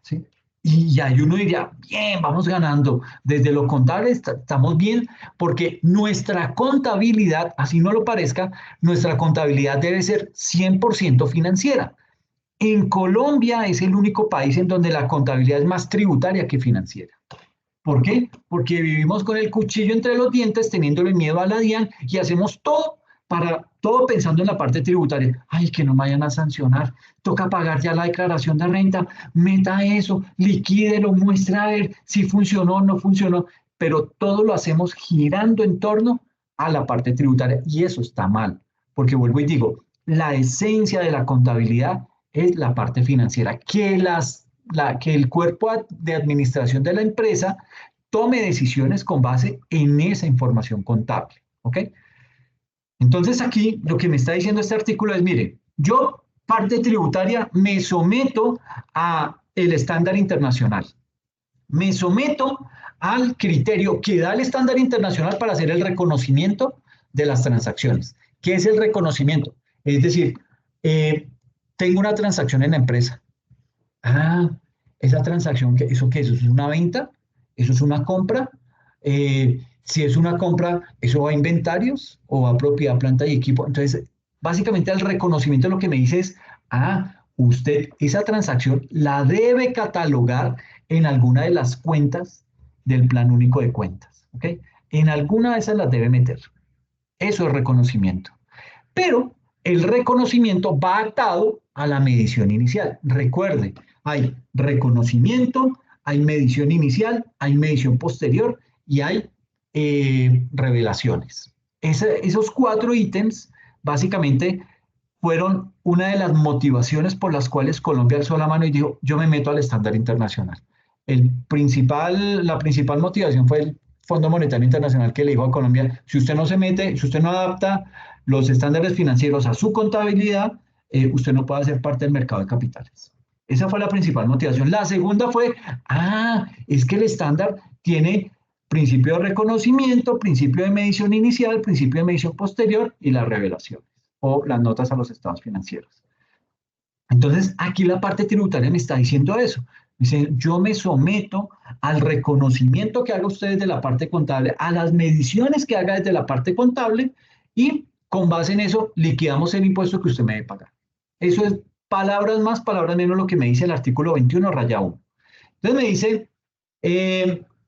¿sí? Y ahí uno diría, bien, vamos ganando. Desde lo contable estamos bien, porque nuestra contabilidad, así no lo parezca, nuestra contabilidad debe ser 100% financiera. En Colombia es el único país en donde la contabilidad es más tributaria que financiera. ¿Por qué? Porque vivimos con el cuchillo entre los dientes, teniéndole miedo a la DIAN y hacemos todo pensando en la parte tributaria. Ay, que no me vayan a sancionar. Toca pagar ya la declaración de renta. Meta eso, liquídelo, muestra a ver si funcionó o no funcionó. Pero todo lo hacemos girando en torno a la parte tributaria y eso está mal. Porque vuelvo y digo, la esencia de la contabilidad es la parte financiera. Que el cuerpo de administración de la empresa tome decisiones con base en esa información contable. ¿Ok? Entonces aquí lo que me está diciendo este artículo es, mire, yo, parte tributaria, me someto a el estándar internacional. Me someto al criterio que da el estándar internacional para hacer el reconocimiento de las transacciones. ¿Qué es el reconocimiento? Es decir, tengo una transacción en la empresa. Esa transacción, ¿eso qué es? ¿Eso es una venta? ¿Eso es una compra? Si es una compra, ¿eso va a inventarios o va a propiedad, planta y equipo? Entonces, básicamente el reconocimiento lo que me dice es, usted esa transacción la debe catalogar en alguna de las cuentas del Plan Único de Cuentas, ¿ok? En alguna de esas las debe meter. Eso es reconocimiento. Pero el reconocimiento va atado a la medición inicial. Recuerde, hay reconocimiento, hay medición inicial, hay medición posterior y hay revelaciones. Esos 4 ítems básicamente fueron una de las motivaciones por las cuales Colombia alzó la mano y dijo, yo me meto al estándar internacional. La principal motivación fue el Fondo Monetario Internacional que le dijo a Colombia, si usted no se mete, si usted no adapta los estándares financieros a su contabilidad, usted no puede ser parte del mercado de capitales. Esa fue la principal motivación. La segunda fue, es que el estándar tiene principio de reconocimiento, principio de medición inicial, principio de medición posterior y las revelaciones o las notas a los estados financieros. Entonces, aquí la parte tributaria me está diciendo eso. Dice, yo me someto al reconocimiento que haga usted desde la parte contable, a las mediciones que haga desde la parte contable y con base en eso liquidamos el impuesto que usted me debe pagar. Eso es palabras más, palabras menos lo que me dice el artículo 21, raya 1. Entonces me dice,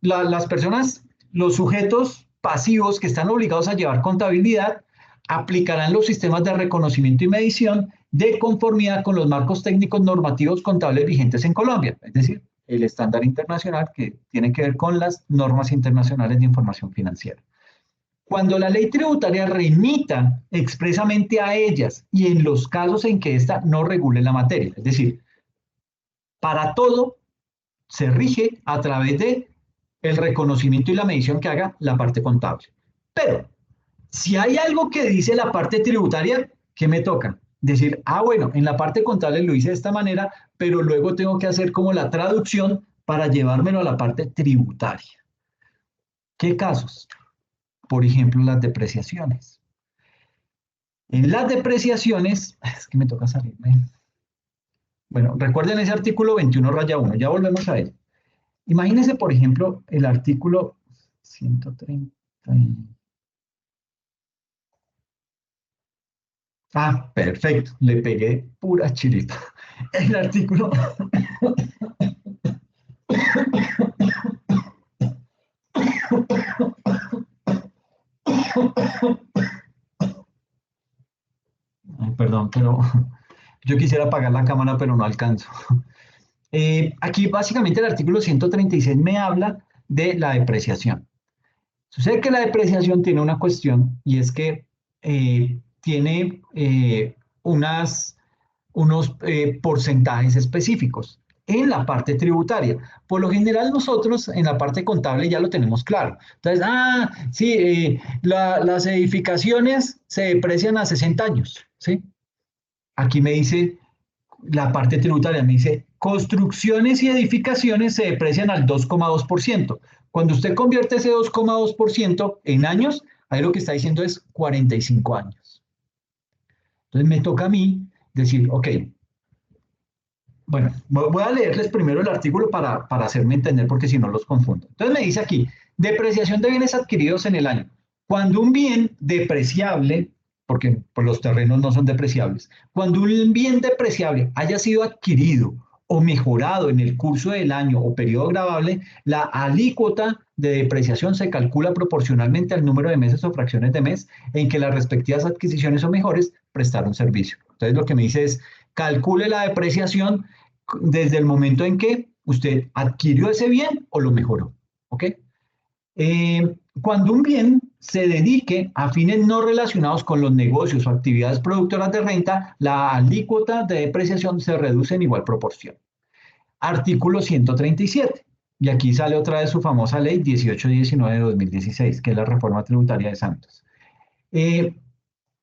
las personas, los sujetos pasivos que están obligados a llevar contabilidad, aplicarán los sistemas de reconocimiento y medición de conformidad con los marcos técnicos normativos contables vigentes en Colombia. Es decir, el estándar internacional que tiene que ver con las normas internacionales de información financiera. Cuando la ley tributaria remita expresamente a ellas y en los casos en que ésta no regule la materia, es decir, para todo se rige a través de el reconocimiento y la medición que haga la parte contable. Pero si hay algo que dice la parte tributaria, ¿qué me toca? Decir, bueno, en la parte contable lo hice de esta manera, pero luego tengo que hacer como la traducción para llevármelo a la parte tributaria. ¿Qué casos? Por ejemplo, las depreciaciones. En las depreciaciones, es que me toca salirme. Bueno, recuerden ese artículo 21-1, ya volvemos a él. Imagínense, por ejemplo, el artículo 130. Perfecto, le pegué pura chiripa. El artículo... Perdón, pero yo quisiera apagar la cámara, pero no alcanzo. Aquí básicamente el artículo 136 me habla de la depreciación. Sucede que la depreciación tiene una cuestión y es que tiene unos porcentajes específicos en la parte tributaria. Por lo general nosotros en la parte contable ya lo tenemos claro. Entonces, sí, las edificaciones se deprecian a 60 años, ¿sí? Aquí me dice, la parte tributaria me dice, construcciones y edificaciones se deprecian al 2,2%. Cuando usted convierte ese 2,2% en años, ahí lo que está diciendo es 45 años. Entonces me toca a mí decir, ok, bueno, voy a leerles primero el artículo para hacerme entender porque si no los confundo. Entonces me dice aquí, depreciación de bienes adquiridos en el año. Cuando un bien depreciable, porque pues, los terrenos no son depreciables, cuando un bien depreciable haya sido adquirido o mejorado en el curso del año o periodo gravable, la alícuota de depreciación se calcula proporcionalmente al número de meses o fracciones de mes en que las respectivas adquisiciones o mejores prestaron servicio. Entonces lo que me dice es, calcule la depreciación desde el momento en que usted adquirió ese bien o lo mejoró. ¿Ok? Cuando un bien se dedique a fines no relacionados con los negocios o actividades productoras de renta, la alícuota de depreciación se reduce en igual proporción. Artículo 137. Y aquí sale otra vez su famosa ley 1819 de 2016, que es la reforma tributaria de Santos.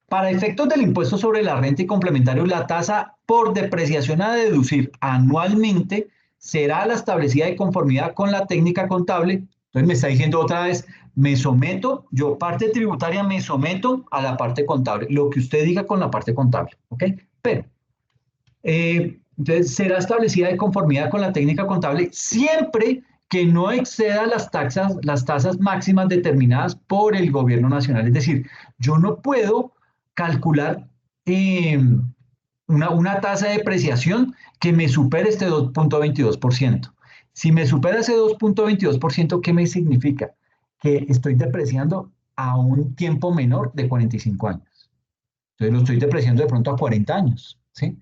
Para efectos del impuesto sobre la renta y complementario, la tasa por depreciación a deducir anualmente será la establecida de conformidad con la técnica contable. Entonces me está diciendo otra vez, me someto, yo parte tributaria me someto a la parte contable, lo que usted diga con la parte contable, ¿ok? Pero, entonces será establecida de conformidad con la técnica contable siempre que no exceda las tasas máximas determinadas por el gobierno nacional. Es decir, yo no puedo calcular una tasa de depreciación que me supere este 2,22%. Si me supera ese 2,22%, ¿qué me significa? Que estoy depreciando a un tiempo menor de 45 años. Entonces lo estoy depreciando de pronto a 40 años, ¿sí?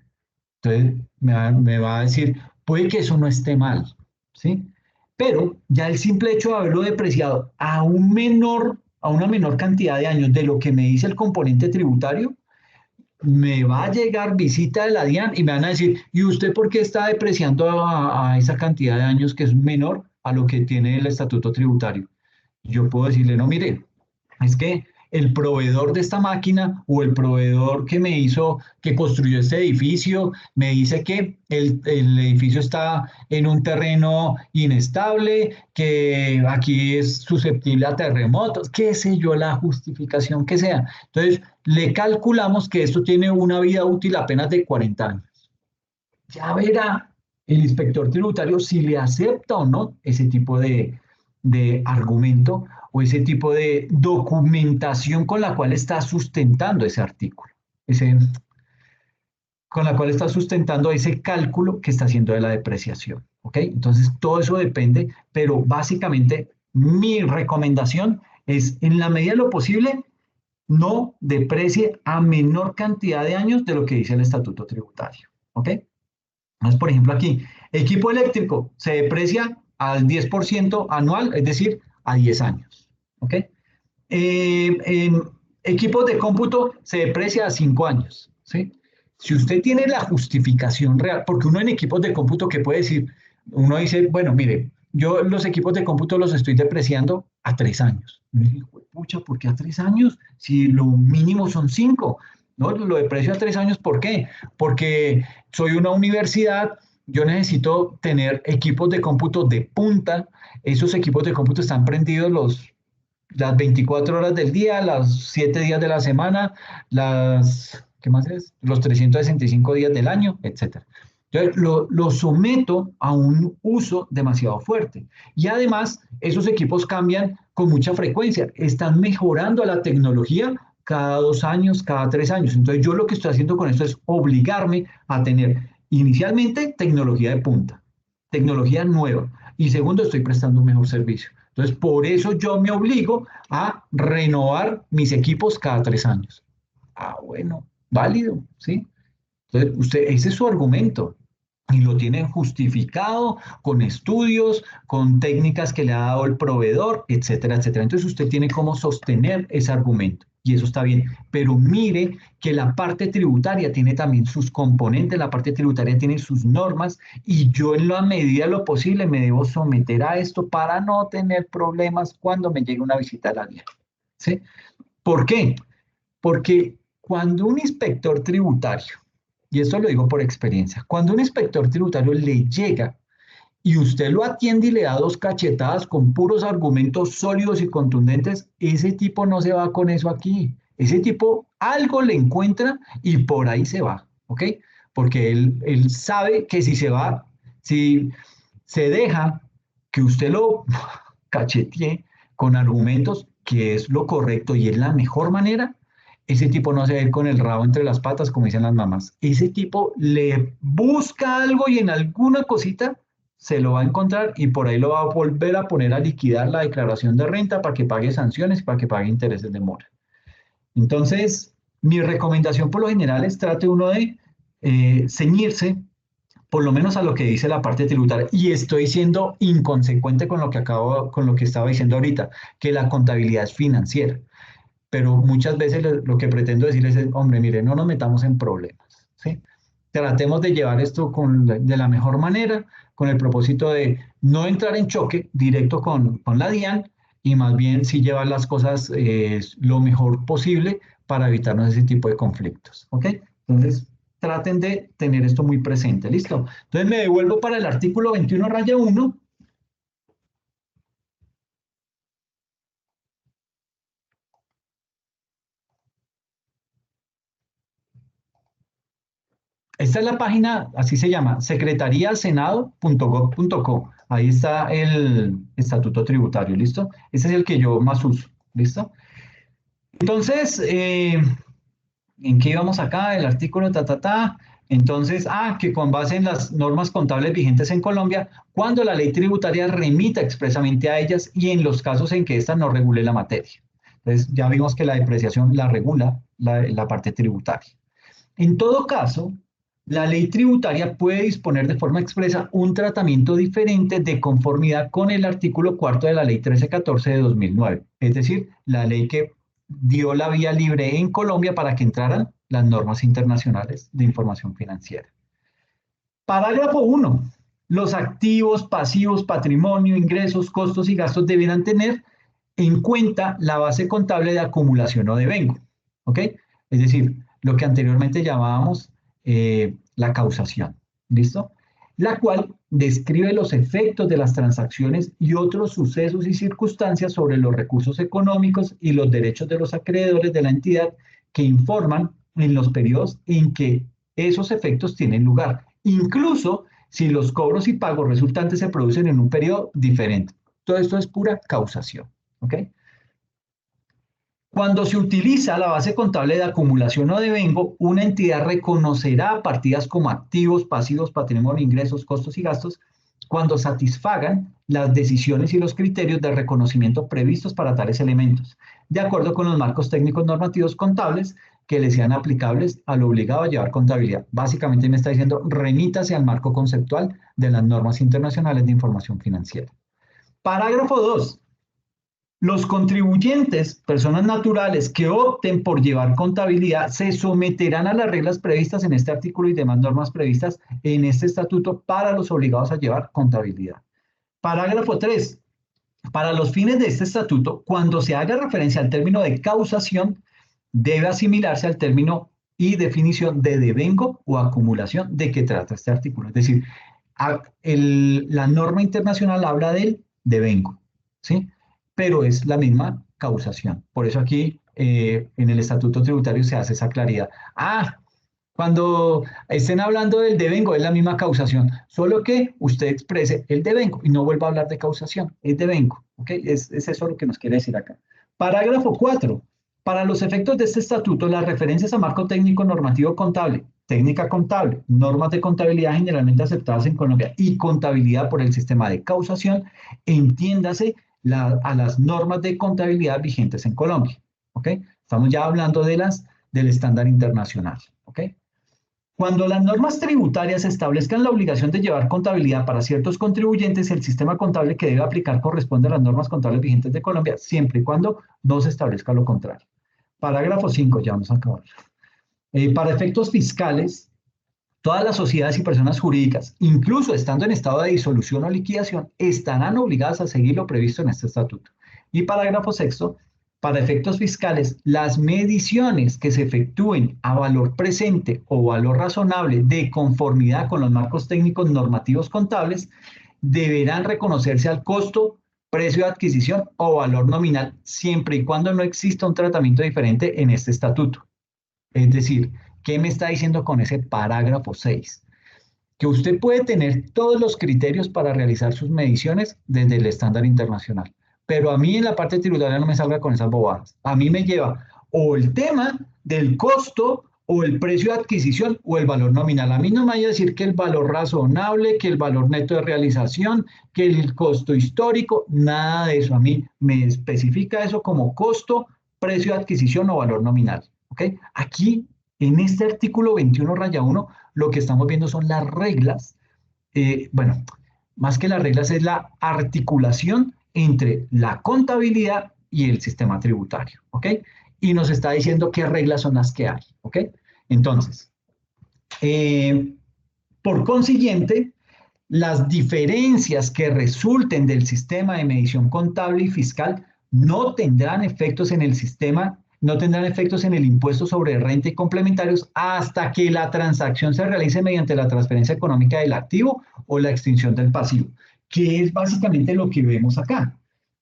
Entonces me va a decir, puede que eso no esté mal, ¿sí? Pero ya el simple hecho de haberlo depreciado a una menor cantidad de años de lo que me dice el componente tributario, me va a llegar visita de la DIAN y me van a decir, ¿y usted por qué está depreciando a esa cantidad de años que es menor a lo que tiene el estatuto tributario? Yo puedo decirle, no, mire, es que el proveedor de esta máquina o el proveedor que me hizo, que construyó este edificio, me dice que el edificio está en un terreno inestable, que aquí es susceptible a terremotos, qué sé yo, la justificación que sea. Entonces, le calculamos que esto tiene una vida útil apenas de 40 años. Ya verá el inspector tributario si le acepta o no ese tipo de argumento o ese tipo de documentación con la cual está sustentando ese artículo, con la cual está sustentando ese cálculo que está haciendo de la depreciación. ¿Ok? Entonces, todo eso depende, pero básicamente mi recomendación es, en la medida de lo posible, no deprecie a menor cantidad de años de lo que dice el estatuto tributario. ¿Ok? Entonces, por ejemplo, aquí, Equipo eléctrico se deprecia al 10% anual, es decir, a 10 años. ¿Ok? En equipos de cómputo se deprecia a 5 años. ¿Sí? Si usted tiene la justificación real, porque uno en equipos de cómputo que puede decir, uno dice, bueno, mire, yo los equipos de cómputo los estoy depreciando a 3 años. Y uno dice, pucha, ¿por qué a 3 años? Si lo mínimo son 5. ¿No? Lo deprecio a 3 años, ¿por qué? Porque soy una universidad, yo necesito tener equipos de cómputo de punta. Esos equipos de cómputo están prendidos las 24 horas del día, los 7 días de la semana, ¿qué más es? Los 365 días del año, etc. Entonces, lo someto a un uso demasiado fuerte. Y además, esos equipos cambian con mucha frecuencia. Están mejorando la tecnología cada 2 años, cada 3 años. Entonces, yo lo que estoy haciendo con esto es obligarme a tener inicialmente tecnología de punta, tecnología nueva. Y segundo, estoy prestando un mejor servicio. Entonces, por eso yo me obligo a renovar mis equipos cada 3 años. Ah, bueno, válido, ¿sí? Entonces, ese es su argumento y lo tienen justificado con estudios, con técnicas que le ha dado el proveedor, etcétera, etcétera. Entonces, usted tiene cómo sostener ese argumento y eso está bien. Pero mire que la parte tributaria tiene también sus componentes, la parte tributaria tiene sus normas y yo en la medida de lo posible me debo someter a esto para no tener problemas cuando me llegue una visita a la DIAN. ¿Sí? ¿Por qué? Porque cuando un inspector tributario, y esto lo digo por experiencia, cuando un inspector tributario le llega y usted lo atiende y le da 2 cachetadas con puros argumentos sólidos y contundentes, ese tipo no se va con eso aquí. Ese tipo algo le encuentra y por ahí se va, ¿ok? Porque él sabe que si se va, si se deja que usted lo cachetee con argumentos, que es lo correcto y es la mejor manera, ese tipo no se va a ir con el rabo entre las patas, como dicen las mamás. Ese tipo le busca algo y en alguna cosita se lo va a encontrar y por ahí lo va a volver a poner a liquidar la declaración de renta para que pague sanciones y para que pague intereses de mora. Entonces, mi recomendación por lo general es trate uno de ceñirse por lo menos a lo que dice la parte tributaria. Y estoy siendo inconsecuente con con lo que estaba diciendo ahorita, que la contabilidad es financiera. Pero muchas veces lo que pretendo decirles es, hombre, mire, no nos metamos en problemas, ¿sí? Tratemos de llevar esto de la mejor manera, con el propósito de no entrar en choque directo con la DIAN y más bien sí llevar las cosas lo mejor posible para evitarnos ese tipo de conflictos, ¿ok? Entonces, traten de tener esto muy presente, ¿listo? Entonces me devuelvo para el artículo 21 raya 1. Esta es la página, así se llama, secretariasenado.gov.co. Ahí está el estatuto tributario, ¿listo? Ese es el que yo más uso, ¿listo? Entonces, ¿en qué íbamos acá? El artículo ta. Entonces, que con base en las normas contables vigentes en Colombia, cuando la ley tributaria remita expresamente a ellas y en los casos en que ésta no regule la materia. Entonces, ya vimos que la depreciación la regula la parte tributaria. En todo caso, la ley tributaria puede disponer de forma expresa un tratamiento diferente de conformidad con el artículo 4 de la ley 1314 de 2009, es decir, la ley que dio la vía libre en Colombia para que entraran las normas internacionales de información financiera. Parágrafo 1. Los activos, pasivos, patrimonio, ingresos, costos y gastos deberán tener en cuenta la base contable de acumulación o devengo. ¿Ok? Es decir, lo que anteriormente llamábamos la causación. ¿Listo? La cual describe los efectos de las transacciones y otros sucesos y circunstancias sobre los recursos económicos y los derechos de los acreedores de la entidad que informan en los periodos en que esos efectos tienen lugar, incluso si los cobros y pagos resultantes se producen en un periodo diferente. Todo esto es pura causación. ¿Ok? Cuando se utiliza la base contable de acumulación o devengo, una entidad reconocerá partidas como activos, pasivos, patrimonio, ingresos, costos y gastos cuando satisfagan las decisiones y los criterios de reconocimiento previstos para tales elementos, de acuerdo con los marcos técnicos normativos contables que le sean aplicables al obligado a llevar contabilidad. Básicamente me está diciendo, remítase al marco conceptual de las normas internacionales de información financiera. Parágrafo 2. Los contribuyentes, personas naturales que opten por llevar contabilidad, se someterán a las reglas previstas en este artículo y demás normas previstas en este estatuto para los obligados a llevar contabilidad. Parágrafo 3. Para los fines de este estatuto, cuando se haga referencia al término de causación, debe asimilarse al término y definición de devengo o acumulación de que trata este artículo. Es decir, la norma internacional habla del devengo, ¿sí? Pero es la misma causación. Por eso aquí en el estatuto tributario se hace esa claridad. Cuando estén hablando del devengo es la misma causación, solo que usted exprese el devengo y no vuelva a hablar de causación, es devengo, ¿ok? Es eso lo que nos quiere decir acá. Parágrafo 4. Para los efectos de este estatuto, las referencias a marco técnico normativo contable, técnica contable, normas de contabilidad generalmente aceptadas en Colombia y contabilidad por el sistema de causación, entiéndase a las normas de contabilidad vigentes en Colombia, ¿ok? Estamos ya hablando del estándar internacional, ¿ok? Cuando las normas tributarias establezcan la obligación de llevar contabilidad para ciertos contribuyentes, el sistema contable que debe aplicar corresponde a las normas contables vigentes de Colombia, siempre y cuando no se establezca lo contrario. Parágrafo 5, ya vamos a acabar. Para efectos fiscales, todas las sociedades y personas jurídicas, incluso estando en estado de disolución o liquidación, estarán obligadas a seguir lo previsto en este estatuto. Y parágrafo 6, para efectos fiscales, las mediciones que se efectúen a valor presente o valor razonable de conformidad con los marcos técnicos normativos contables deberán reconocerse al costo, precio de adquisición o valor nominal, siempre y cuando no exista un tratamiento diferente en este estatuto. Es decir, ¿qué me está diciendo con ese parágrafo 6? Que usted puede tener todos los criterios para realizar sus mediciones desde el estándar internacional. Pero a mí en la parte tributaria no me salga con esas bobadas. A mí me lleva o el tema del costo o el precio de adquisición o el valor nominal. A mí no me vaya a decir que el valor razonable, que el valor neto de realización, que el costo histórico, nada de eso. A mí me especifica eso como costo, precio de adquisición o valor nominal. ¿Ok? Aquí, en este artículo 21-1, lo que estamos viendo son las reglas. Bueno, más que las reglas es la articulación entre la contabilidad y el sistema tributario, ¿ok? Y nos está diciendo qué reglas son las que hay, ¿ok? Entonces, por consiguiente, las diferencias que resulten del sistema de medición contable y fiscal no tendrán efectos en el sistema, no tendrán efectos en el impuesto sobre renta y complementarios hasta que la transacción se realice mediante la transferencia económica del activo o la extinción del pasivo, que es básicamente lo que vemos acá.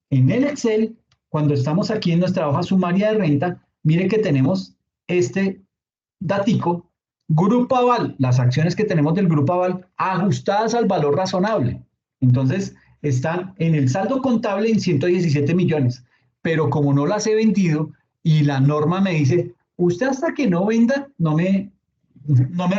En el Excel, cuando estamos aquí en nuestra hoja sumaria de renta, mire que tenemos este datico, Grupo Aval, las acciones que tenemos del Grupo Aval ajustadas al valor razonable. Entonces, están en el saldo contable en 117 millones, pero como no las he vendido y la norma me dice, usted hasta que no venda, no me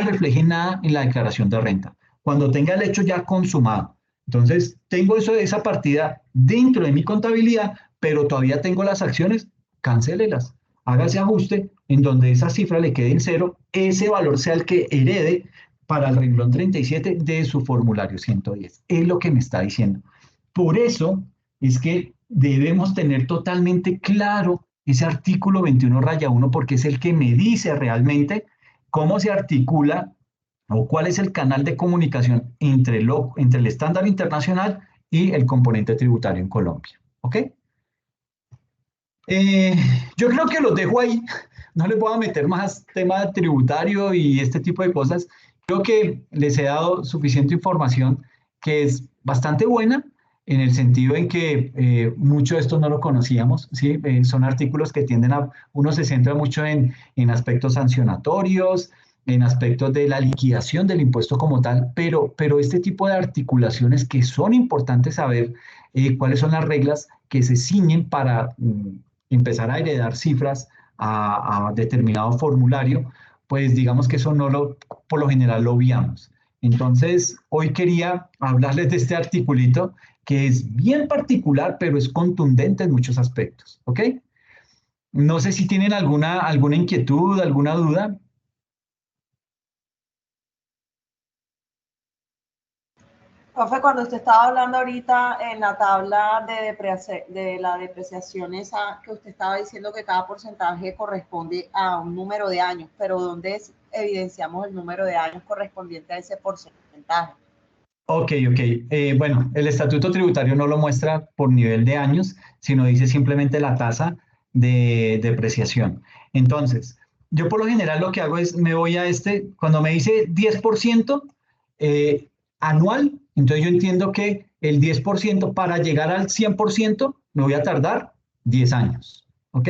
refleje nada en la declaración de renta, cuando tenga el hecho ya consumado. Entonces, tengo esa partida dentro de mi contabilidad, pero todavía tengo las acciones, cancélelas. Hágase ajuste en donde esa cifra le quede en cero, ese valor sea el que herede para el renglón 37 de su formulario 110. Es lo que me está diciendo. Por eso es que debemos tener totalmente claro ese artículo 21-1 porque es el que me dice realmente cómo se articula o cuál es el canal de comunicación entre el estándar internacional y el componente tributario en Colombia. ¿Ok? Yo creo que los dejo ahí. No les voy a meter más tema tributario y este tipo de cosas. Creo que les he dado suficiente información que es bastante buena en el sentido en que mucho de esto no lo conocíamos, ¿sí? Son artículos que uno se centra mucho en aspectos sancionatorios, en aspectos de la liquidación del impuesto como tal, pero este tipo de articulaciones que son importantes saber cuáles son las reglas que se ciñen para empezar a heredar cifras a determinado formulario, pues digamos que eso por lo general lo obviamos. Entonces, hoy quería hablarles de este articulito que es bien particular, pero es contundente en muchos aspectos, ¿ok? No sé si tienen alguna inquietud, alguna duda. Profe, cuando usted estaba hablando ahorita en la tabla de la depreciación esa que usted estaba diciendo que cada porcentaje corresponde a un número de años, pero ¿dónde evidenciamos el número de años correspondiente a ese porcentaje? Ok. Bueno, el estatuto tributario no lo muestra por nivel de años, sino dice simplemente la tasa de depreciación. Entonces, yo por lo general lo que hago es, me voy a cuando me dice 10% anual, entonces yo entiendo que el 10% para llegar al 100% me voy a tardar 10 años, ¿ok?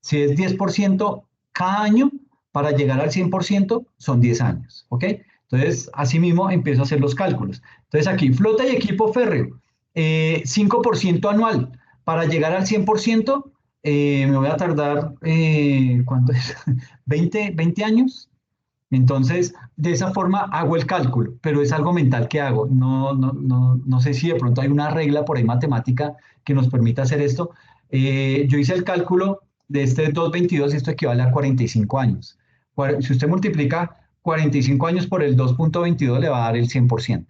Si es 10% cada año, para llegar al 100% son 10 años, ¿ok? Entonces, así mismo empiezo a hacer los cálculos. Entonces, aquí, flota y equipo férreo, 5% anual. Para llegar al 100%, me voy a tardar, ¿cuánto es? 20 años. Entonces, de esa forma hago el cálculo, pero es algo mental que hago. No sé si de pronto hay una regla por ahí matemática que nos permita hacer esto. Yo hice el cálculo de este 222 y esto equivale a 45 años. Si usted multiplica 45 años por el 2.22 le va a dar el 100%.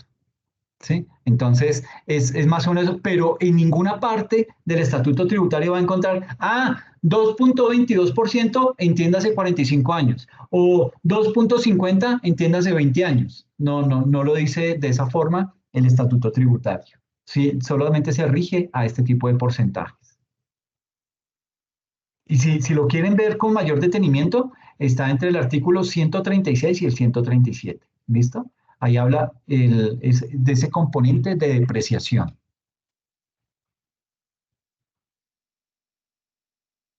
¿Sí? Entonces, es más o menos eso, pero en ninguna parte del estatuto tributario va a encontrar, 2.22%, entiéndase 45 años, o 2.50, entiéndase 20 años. No lo dice de esa forma el estatuto tributario. ¿Sí? Solamente se rige a este tipo de porcentajes. Y si lo quieren ver con mayor detenimiento, está entre el artículo 136 y el 137. ¿Listo? Ahí habla de ese componente de depreciación.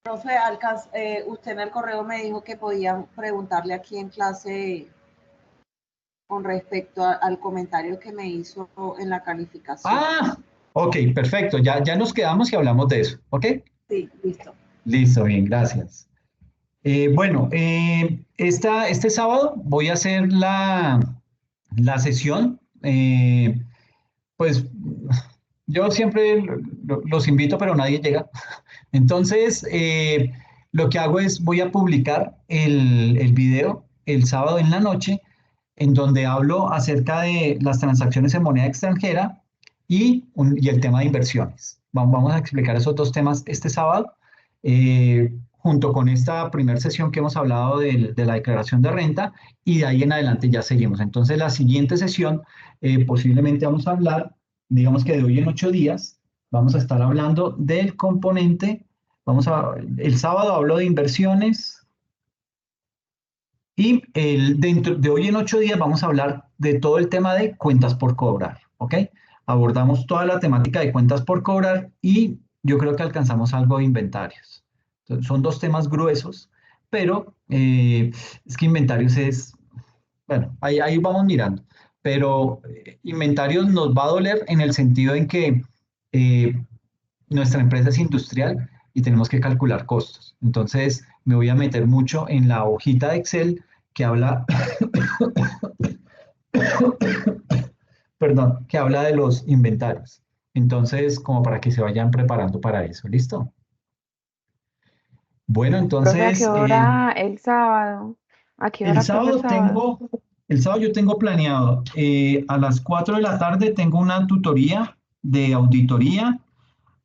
Profe, usted en el correo me dijo que podía preguntarle aquí en clase con respecto al comentario que me hizo en la calificación. Ok, perfecto. Ya nos quedamos y hablamos de eso. ¿Ok? Sí, listo. Listo, bien, gracias. Bueno, este sábado voy a hacer la sesión. Pues yo siempre los invito, pero nadie llega. Entonces, lo que hago es voy a publicar el video el sábado en la noche, en donde hablo acerca de las transacciones en moneda extranjera y el tema de inversiones. Vamos a explicar esos dos temas este sábado, junto con esta primera sesión que hemos hablado de la declaración de renta, y de ahí en adelante ya seguimos. Entonces, la siguiente sesión, posiblemente vamos a hablar, digamos que de hoy en 8 días, vamos a estar hablando del componente. El sábado hablo de inversiones y dentro de hoy en 8 días vamos a hablar de todo el tema de cuentas por cobrar, ¿ok? Abordamos toda la temática de cuentas por cobrar y yo creo que alcanzamos algo de inventarios. Entonces, son dos temas gruesos, pero es que inventarios bueno, ahí vamos mirando, pero inventarios nos va a doler en el sentido en que nuestra empresa es industrial y tenemos que calcular costos. Entonces, me voy a meter mucho en la hojita de Excel que habla, perdón, que habla de los inventarios. Entonces, como para que se vayan preparando para eso, ¿listo? Bueno, Profe, ¿a qué entonces, hora el sábado? ¿A qué el hora, profe, el sábado sábado? tengo, el sábado yo tengo planeado, a las 4 de la tarde tengo una tutoría de auditoría.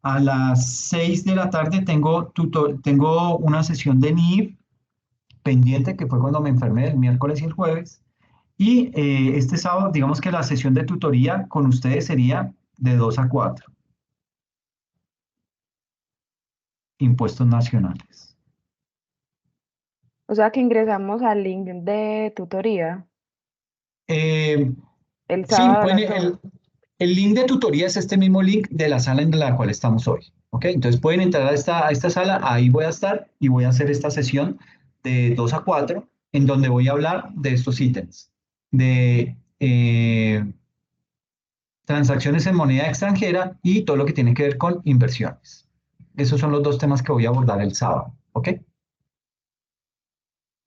A las 6 de la tarde tengo una sesión de NIF pendiente, que fue cuando me enfermé el miércoles y el jueves. Y este sábado, digamos que la sesión de tutoría con ustedes sería de 2 a 4, impuestos nacionales. O sea que ingresamos al link de tutoría Eh, el sí, sábado a las 2. el link de tutoría es este mismo link de la sala en la cual estamos hoy. ¿Ok? Entonces pueden entrar a esta sala, ahí voy a estar y voy a hacer esta sesión de 2 a 4, en donde voy a hablar de estos ítems, de transacciones en moneda extranjera y todo lo que tiene que ver con inversiones. Esos son los dos temas que voy a abordar el sábado. ¿Ok?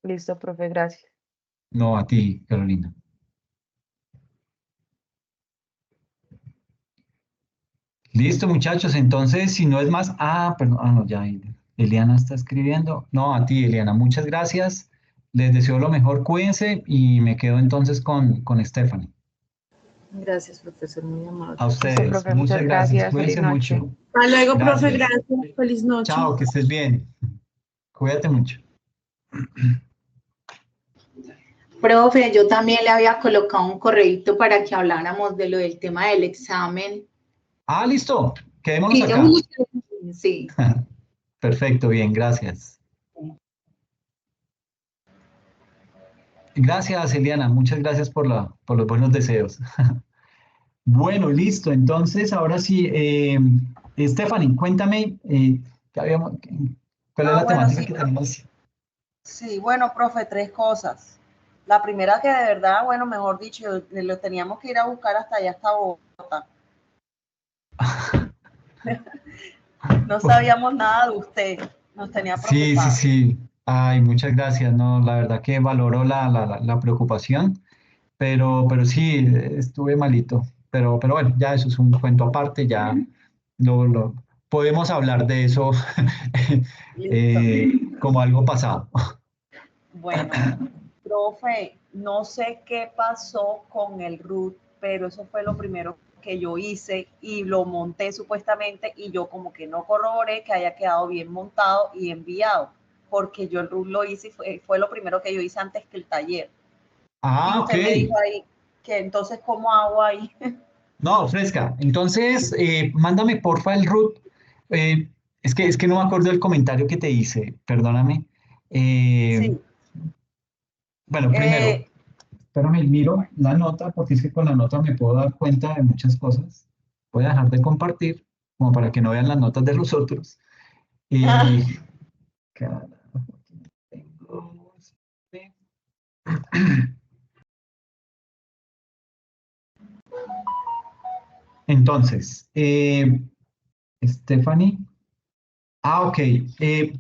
Listo, profe, gracias. No, a ti, Carolina. Listo, muchachos. Entonces, si no es más, perdón, no, ya Eliana está escribiendo. No, a ti, Eliana, muchas gracias. Les deseo lo mejor, cuídense y me quedo entonces con Stephanie. Gracias, profesor, muy amable. A Listo, ustedes, profe, muchas muchas gracias. gracias. Feliz Cuídense noche. mucho. Hasta luego, profe, Gracias. gracias. Feliz noche. Chao, que estés bien. Cuídate mucho. Profe, yo también le había colocado un correíto para que habláramos de lo del tema del examen. Ah, listo. Quedémonos Sí, yo acá. sí. Perfecto, bien, gracias. Gracias, Eliana. Muchas gracias por los buenos deseos. Bueno, listo. Entonces, ahora sí, Stephanie, cuéntame cuál es la Bueno, temática sí, que tenemos. sí, bueno, profe, tres cosas. La primera que de verdad, bueno, mejor dicho, lo teníamos que ir a buscar hasta allá, hasta Bogotá. No sabíamos nada de usted, nos tenía Sí, sí, preocupados. sí. Ay, muchas gracias. No, la verdad que valoro la preocupación, pero sí, estuve malito. Pero bueno, ya eso es un cuento aparte, ya lo podemos hablar de eso Listo. como algo pasado. Bueno, profe, no sé qué pasó con el root, pero eso fue lo primero que yo hice y lo monté supuestamente y yo como que no corroboré que haya quedado bien montado y enviado, porque yo el root lo hice y fue lo primero que yo hice antes que el taller. Y Ah, ok. usted me dijo ahí que entonces, ¿cómo hago ahí? No, fresca. Entonces, mándame porfa el root. Eh, es que no me acuerdo del comentario que te hice, perdóname. Eh, Sí. bueno, primero, espérame, miro Bueno, la nota, porque es que con la nota me puedo dar cuenta de muchas cosas. Voy a dejar de compartir, como para que no vean las notas de los otros. ah, Carajo, tengo este. Entonces, Stephanie. Ah, ok.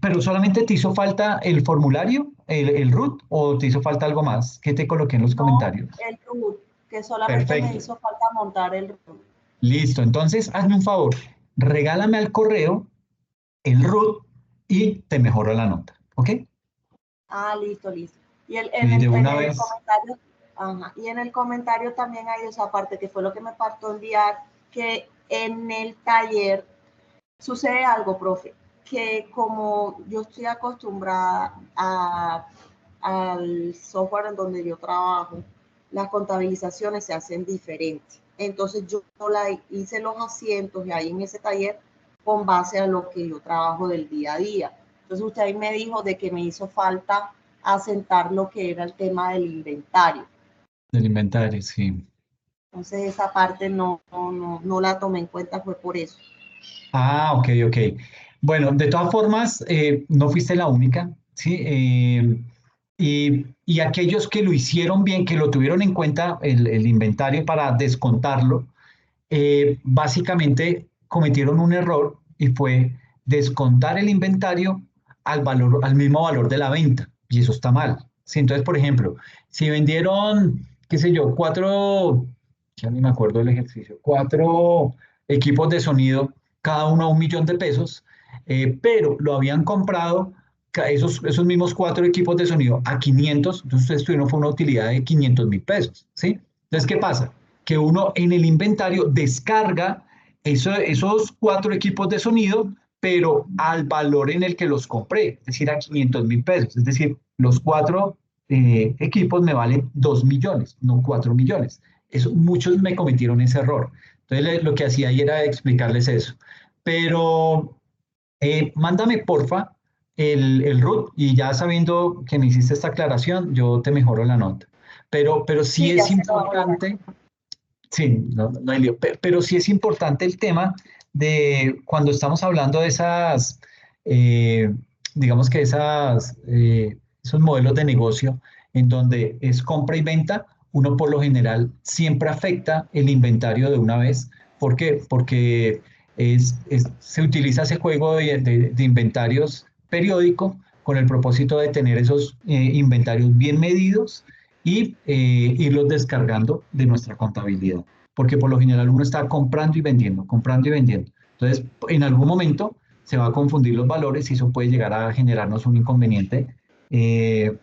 Pero solamente te hizo falta el formulario, el root, o te hizo falta algo más? ¿Qué te coloqué en los no, comentarios? el root, que solamente me Perfecto. hizo falta montar el root. Listo. Entonces, hazme un favor. Regálame al correo el root y te mejoro la nota. ¿Ok? Ah, listo, listo. Y Y de en una el vez. comentario, ajá, y en el comentario también hay esa parte que fue lo que me faltó enviar, que en el taller sucede algo, profe, que como yo estoy acostumbrada al software en donde yo trabajo, las contabilizaciones se hacen diferentes. Entonces yo hice los asientos y ahí en ese taller con base a lo que yo trabajo del día a día. Entonces usted ahí me dijo de que me hizo falta asentar lo que era el tema del inventario. Del inventario, sí. Entonces esa parte no la tomé en cuenta, fue por eso. Ah, ok, ok. Bueno, de todas formas, no fuiste la única, ¿sí? Y aquellos que lo hicieron bien, que lo tuvieron en cuenta el inventario para descontarlo, básicamente cometieron un error y fue descontar el inventario al valor, al mismo valor de la venta. Y eso está mal. ¿Sí? Entonces, por ejemplo, si vendieron, qué sé yo, ya ni me acuerdo del ejercicio, cuatro equipos de sonido, cada uno a 1 millón de pesos, pero lo habían comprado esos mismos cuatro equipos de sonido a 500, entonces ustedes tuvieron fue una utilidad de 500.000 pesos, ¿sí? Entonces, ¿qué pasa? Que uno en el inventario descarga esos cuatro equipos de sonido, pero al valor en el que los compré, es decir, a 500.000 pesos. Es decir, los cuatro equipos me valen 2 millones, no 4 millones. Eso, muchos me cometieron ese error. Entonces, lo que hacía ahí era explicarles eso. Pero mándame, porfa, el root y ya sabiendo que me hiciste esta aclaración, yo te mejoro la nota. Pero sí Sí, ya es se lo hago ya. importante. Sí, no hay lío. Pero sí es importante el tema de cuando estamos hablando de esas, eh, digamos que esos modelos de negocio en donde es compra y venta, uno por lo general siempre afecta el inventario de una vez. ¿Por qué? Porque se utiliza ese juego de inventarios periódico con el propósito de tener esos inventarios bien medidos y irlos descargando de nuestra contabilidad, porque por lo general uno está comprando y vendiendo, comprando y vendiendo. Entonces, en algún momento se va a confundir los valores y eso puede llegar a generarnos un inconveniente eh,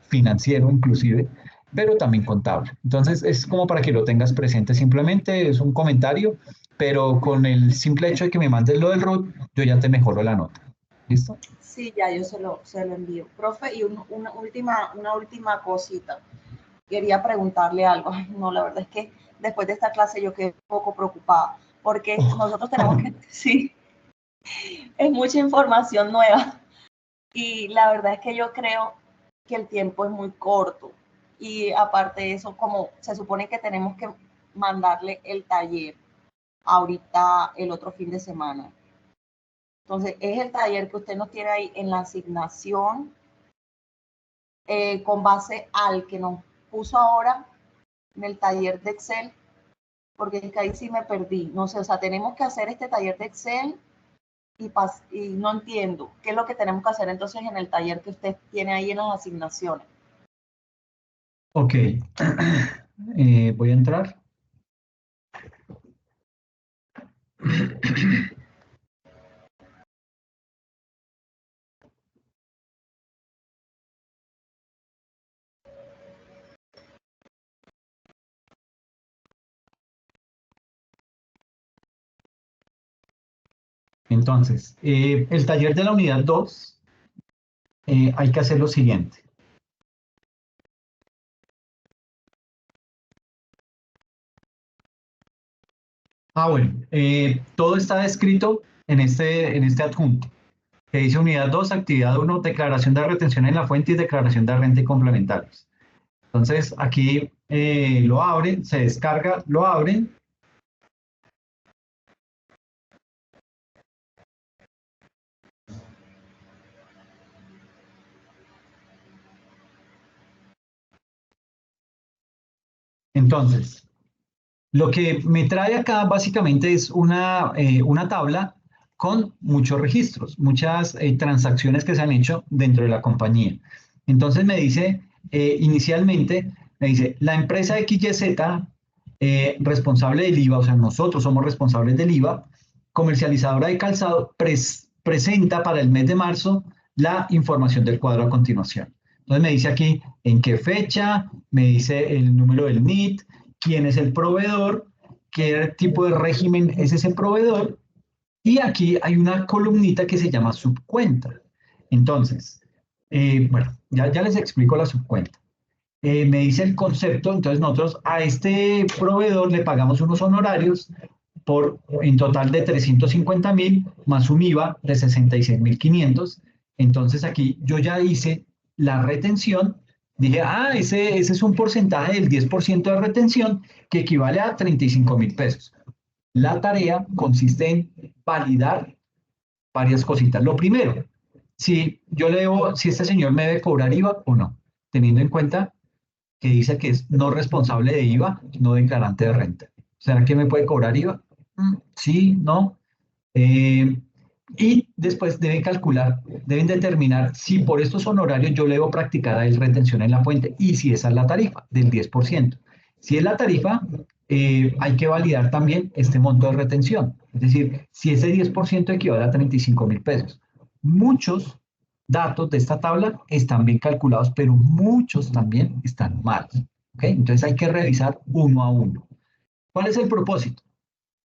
financiero inclusive, pero también contable. Entonces, es como para que lo tengas presente, simplemente es un comentario, pero con el simple hecho de que me mandes lo del RUT, yo ya te mejoro la nota. ¿Listo? Sí, ya yo se lo envío. Profe, y una última cosita. Quería preguntarle algo. Ay, no, la verdad es que después de esta clase yo quedé un poco preocupada, porque nosotros tenemos que, sí, es mucha información nueva. Y la verdad es que yo creo que el tiempo es muy corto. Y aparte de eso, como se supone que tenemos que mandarle el taller ahorita el otro fin de semana. Entonces, es el taller que usted nos tiene ahí en la asignación con base al que nos puso ahora en el taller de Excel, porque es que ahí sí me perdí. No sé, o sea, tenemos que hacer este taller de Excel y no entiendo qué es lo que tenemos que hacer entonces en el taller que usted tiene ahí en las asignaciones. Ok, voy a entrar. Entonces, el taller de la unidad 2, hay que hacer lo siguiente. Bueno, todo está descrito en este adjunto, que dice unidad 2, actividad 1, declaración de retención en la fuente y declaración de renta y complementarios. Entonces, aquí lo abren, se descarga, lo abren. Entonces, lo que me trae acá básicamente es una tabla con muchos registros, muchas transacciones que se han hecho dentro de la compañía. Entonces me dice, inicialmente, me dice, la empresa XYZ, responsable del IVA, o sea, nosotros somos responsables del IVA, comercializadora de calzado, presenta para el mes de marzo la información del cuadro a continuación. Entonces me dice aquí en qué fecha, me dice el número del NIT, quién es el proveedor, qué tipo de régimen es ese proveedor, y aquí hay una columnita que se llama subcuenta. Entonces, bueno, ya les explico la subcuenta. Me dice el concepto, entonces nosotros a este proveedor le pagamos unos honorarios en total de 350.000 más un IVA de 66.500. Entonces aquí yo ya hice la retención, dije, ese es un porcentaje del 10% de retención que equivale a 35.000 pesos. La tarea consiste en validar varias cositas. Lo primero, si este señor me debe cobrar IVA o no, teniendo en cuenta que dice que es no responsable de IVA, no declarante de renta. ¿Será que me puede cobrar IVA? Sí, no. Y después deben determinar si por estos honorarios yo le debo practicar a él retención en la fuente y si esa es la tarifa del 10%. Si es la tarifa, hay que validar también este monto de retención. Es decir, si ese 10% equivale a 35.000 pesos. Muchos datos de esta tabla están bien calculados, pero muchos también están mal. ¿Okay? Entonces hay que revisar uno a uno. ¿Cuál es el propósito?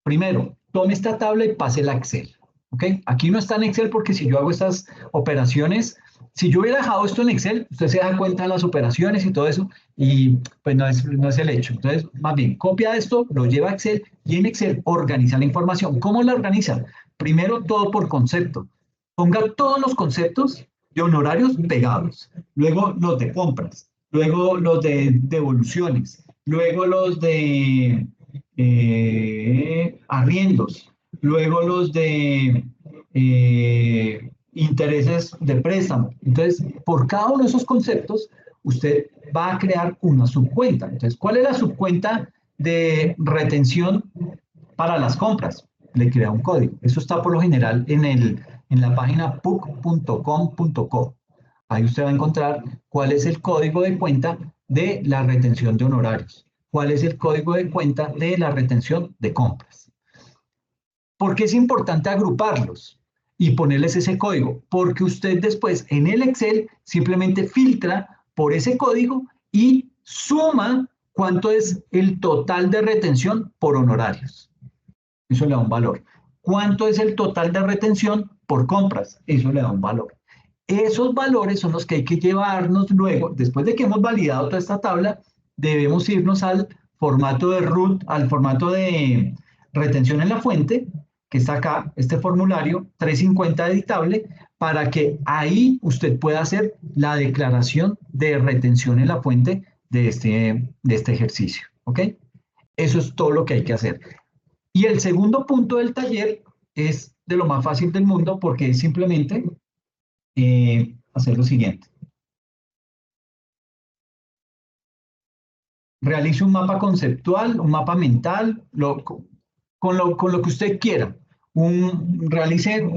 Primero, tome esta tabla y pase la Excel. ¿Ok? Aquí no está en Excel porque si yo hago estas operaciones, si yo hubiera dejado esto en Excel, usted se da cuenta de las operaciones y todo eso, y pues no es el hecho. Entonces, más bien, copia esto, lo lleva a Excel y en Excel organiza la información. ¿Cómo la organiza? Primero, todo por concepto. Ponga todos los conceptos de honorarios pegados, luego los de compras, luego los de devoluciones, luego los de arriendos, luego los de intereses de préstamo. Entonces, por cada uno de esos conceptos, usted va a crear una subcuenta. Entonces, ¿cuál es la subcuenta de retención para las compras? Le crea un código. Eso está por lo general en la página puc.com.co. Ahí usted va a encontrar cuál es el código de cuenta de la retención de honorarios, cuál es el código de cuenta de la retención de compras. ¿Por qué es importante agruparlos y ponerles ese código? Porque usted después en el Excel simplemente filtra por ese código y suma cuánto es el total de retención por honorarios. Eso le da un valor. ¿Cuánto es el total de retención por compras? Eso le da un valor. Esos valores son los que hay que llevarnos luego, después de que hemos validado toda esta tabla, debemos irnos al formato de RUT, al formato de retención en la fuente, que está acá, este formulario 350 editable, para que ahí usted pueda hacer la declaración de retención en la fuente de este ejercicio. ¿Ok? Eso es todo lo que hay que hacer. Y el segundo punto del taller es de lo más fácil del mundo porque es simplemente hacer lo siguiente. Realice un mapa conceptual, un mapa mental, con lo que usted quiera. Realice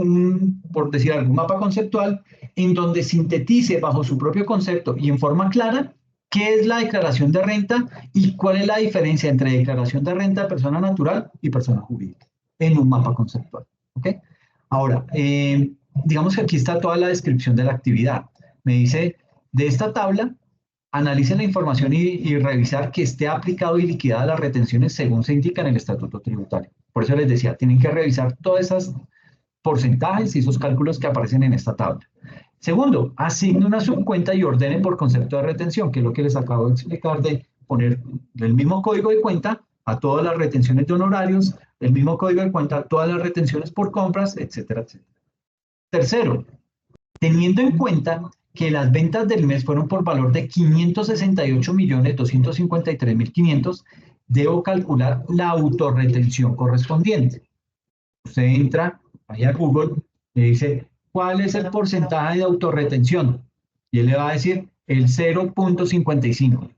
por decir algo, un mapa conceptual en donde sintetice bajo su propio concepto y en forma clara qué es la declaración de renta y cuál es la diferencia entre declaración de renta de persona natural y persona jurídica en un mapa conceptual. ¿Ok? Ahora, digamos que aquí está toda la descripción de la actividad. Me dice, de esta tabla, analice la información y revisar que esté aplicado y liquidada las retenciones según se indica en el estatuto tributario. Por eso les decía, tienen que revisar todas esas porcentajes y esos cálculos que aparecen en esta tabla. Segundo, asigne una subcuenta y ordene por concepto de retención, que es lo que les acabo de explicar de poner el mismo código de cuenta a todas las retenciones de honorarios, el mismo código de cuenta a todas las retenciones por compras, etcétera, etcétera. Tercero, teniendo en cuenta que las ventas del mes fueron por valor de 568.253.500, debo calcular la autorretención correspondiente. Usted entra ahí a Google y dice, ¿cuál es el porcentaje de autorretención? Y él le va a decir el 0.55,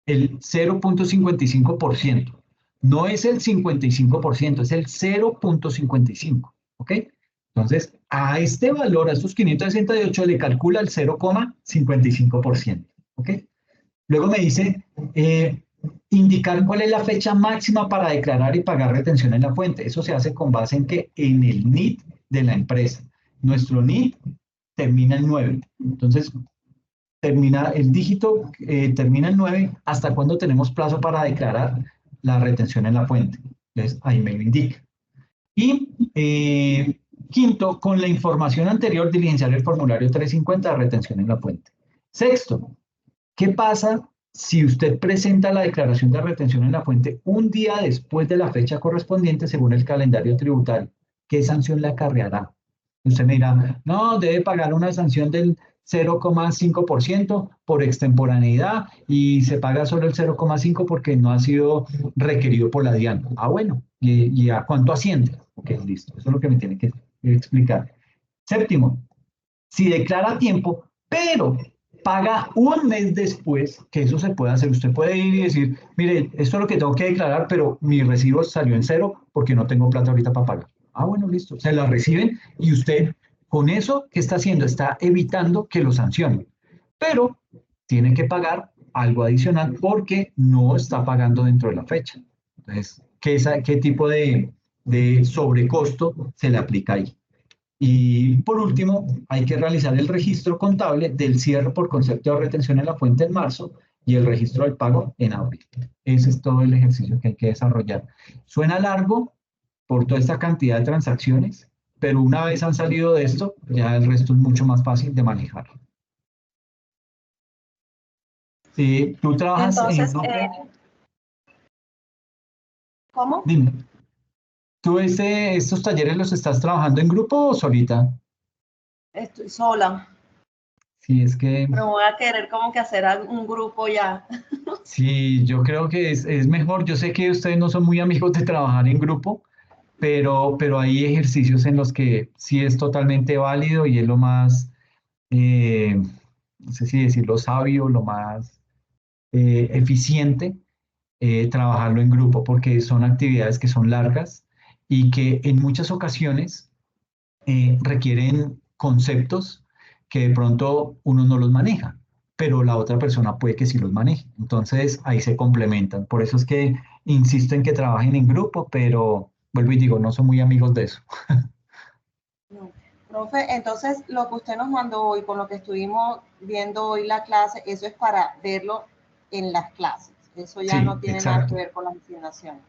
el 0.55%. No es el 55%, es el 0.55, ¿ok? Entonces, a este valor, a estos 568, le calcula el 0.55%, ¿ok? Luego me dice, indicar cuál es la fecha máxima para declarar y pagar retención en la fuente. Eso se hace con base en que en el NIT de la empresa. Nuestro NIT termina en 9. Entonces, el dígito termina en 9. ¿Hasta cuándo tenemos plazo para declarar la retención en la fuente? Entonces, ahí me lo indica. Y quinto, con la información anterior, diligenciar el formulario 350 de retención en la fuente. Sexto, ¿qué pasa si usted presenta la declaración de retención en la fuente un día después de la fecha correspondiente según el calendario tributario? ¿Qué sanción le acarreará? Usted me dirá, no, debe pagar una sanción del 0,5% por extemporaneidad y se paga solo el 0,5% porque no ha sido requerido por la DIAN. Ah, bueno, ¿y a cuánto asciende? Ok, listo, eso es lo que me tiene que explicar. Séptimo, si declara a tiempo, pero paga un mes después, que eso se puede hacer. Usted puede ir y decir, mire, esto es lo que tengo que declarar, pero mi recibo salió en 0 porque no tengo plata ahorita para pagar. Ah, bueno, listo. Se la reciben y usted, con eso, ¿qué está haciendo? Está evitando que lo sancionen. Pero tiene que pagar algo adicional porque no está pagando dentro de la fecha. Entonces, ¿qué tipo de sobrecosto se le aplica ahí? Y por último, hay que realizar el registro contable del cierre por concepto de retención en la fuente en marzo y el registro del pago en abril. Ese es todo el ejercicio que hay que desarrollar. Suena largo por toda esta cantidad de transacciones, pero una vez han salido de esto, ya el resto es mucho más fácil de manejar. Si tú trabajas Entonces, en grupo, ¿cómo? dime, ¿tú estos talleres los estás trabajando en grupo o solita? Estoy sola, Sí, es que pero voy a querer como que hacer un grupo ya. sí, yo creo que es mejor. Yo sé que ustedes no son muy amigos de trabajar en grupo, pero hay ejercicios en los que sí es totalmente válido y es lo más, eh, no sé si decirlo sabio, lo más eficiente trabajarlo en grupo, porque son actividades que son largas y que en muchas ocasiones requieren conceptos que de pronto uno no los maneja, pero la otra persona puede que sí los maneje. Entonces ahí se complementan. Por eso es que insisto en que trabajen en grupo, pero vuelvo y digo, no son muy amigos de eso. No. Profe, entonces lo que usted nos mandó hoy, con lo que estuvimos viendo hoy la clase, eso es para verlo en las clases. Eso ya Sí, no tiene nada exacto. que ver con las asignaciones.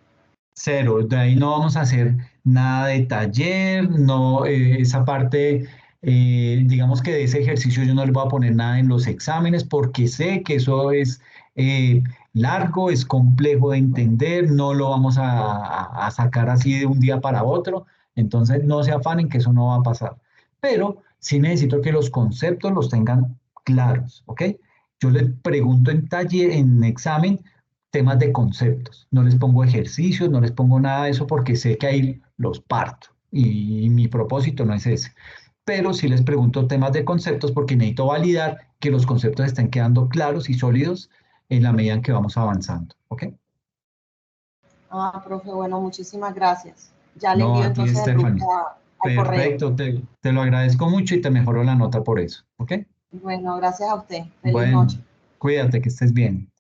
Cero, de ahí no vamos a hacer nada de taller, no, esa parte, digamos que de ese ejercicio yo no le voy a poner nada en los exámenes porque sé que eso es largo, es complejo de entender, no lo vamos a sacar así de un día para otro, entonces no se afanen que eso no va a pasar. Pero sí necesito que los conceptos los tengan claros, ¿ok? Yo les pregunto en taller, en examen temas de conceptos. No les pongo ejercicios, no les pongo nada de eso porque sé que ahí los parto y mi propósito no es ese. Pero sí les pregunto temas de conceptos porque necesito validar que los conceptos estén quedando claros y sólidos en la medida en que vamos avanzando. ¿Ok? Ah, profe, bueno, muchísimas gracias. Ya le No, envío a ti, entonces el Stephanie. grupo al correo. Perfecto, te lo agradezco mucho y te mejoro la nota por eso. ¿Ok? Bueno, gracias a usted. Feliz Bueno, noche. cuídate, que estés bien.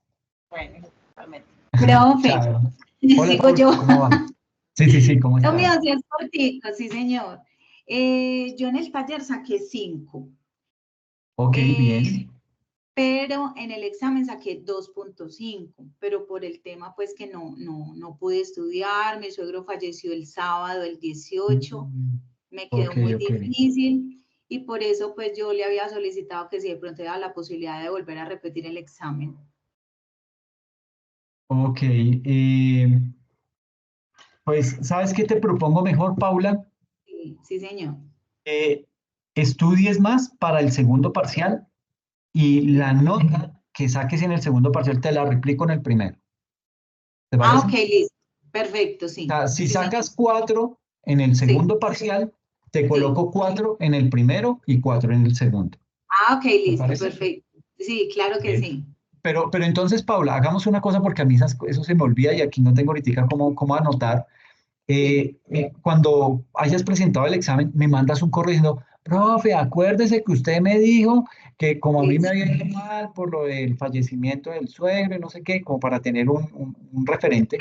Bueno, igualmente. Profe, Chao. Hola, sigo Paula, yo. ¿cómo vas? Sí, sí, sí, ¿cómo Lo mío estás? sí es cortico, sí, señor. Yo en el taller saqué 5, Ok, bien. pero en el examen saqué 2.5, pero por el tema pues que no pude estudiar, mi suegro falleció el sábado, el 18, me quedó Ok, muy ok. difícil y por eso pues yo le había solicitado que si de pronto era la posibilidad de volver a repetir el examen. Ok. Pues, ¿sabes qué te propongo mejor, Paula? Sí, sí, señor. Eh, Estudies más para el segundo parcial y la nota que saques en el segundo parcial te la replico en el primero. ¿Te Ah, parece? ok, listo. Perfecto, O sí. sea, si Sí, señor. sacas 4 en el Sí, segundo parcial, te sí. coloco 4 en el primero y 4 en el segundo. Ah, ok, ¿Te listo, parece? perfecto. Sí, claro que Bien. sí. Pero entonces, Paula, hagamos una cosa porque a mí eso se me olvida y aquí no tengo ahorita cómo anotar. Sí. Cuando hayas presentado el examen, me mandas un correo diciendo, profe, acuérdese que usted me dijo que como a mí me Listo. había ido mal por lo del fallecimiento del suegro y no sé qué, como para tener un referente,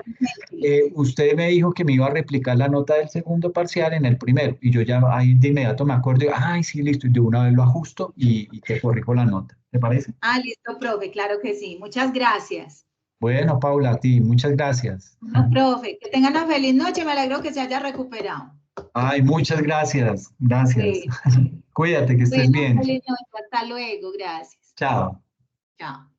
usted me dijo que me iba a replicar la nota del segundo parcial en el primero y yo ya ahí de inmediato me acuerdo, y, ay, sí, listo, y de una vez lo ajusto y te corrijo la nota. ¿Te parece? Ah, listo, profe, claro que sí. Muchas gracias. Bueno, Paula, a ti, muchas gracias. Bueno, profe, que tengan una feliz noche. Me alegro que se haya recuperado. Ay, muchas gracias, gracias. Bueno, Cuídate, que estés bueno, bien. feliz noche. Hasta luego. Gracias. Chao. Chao.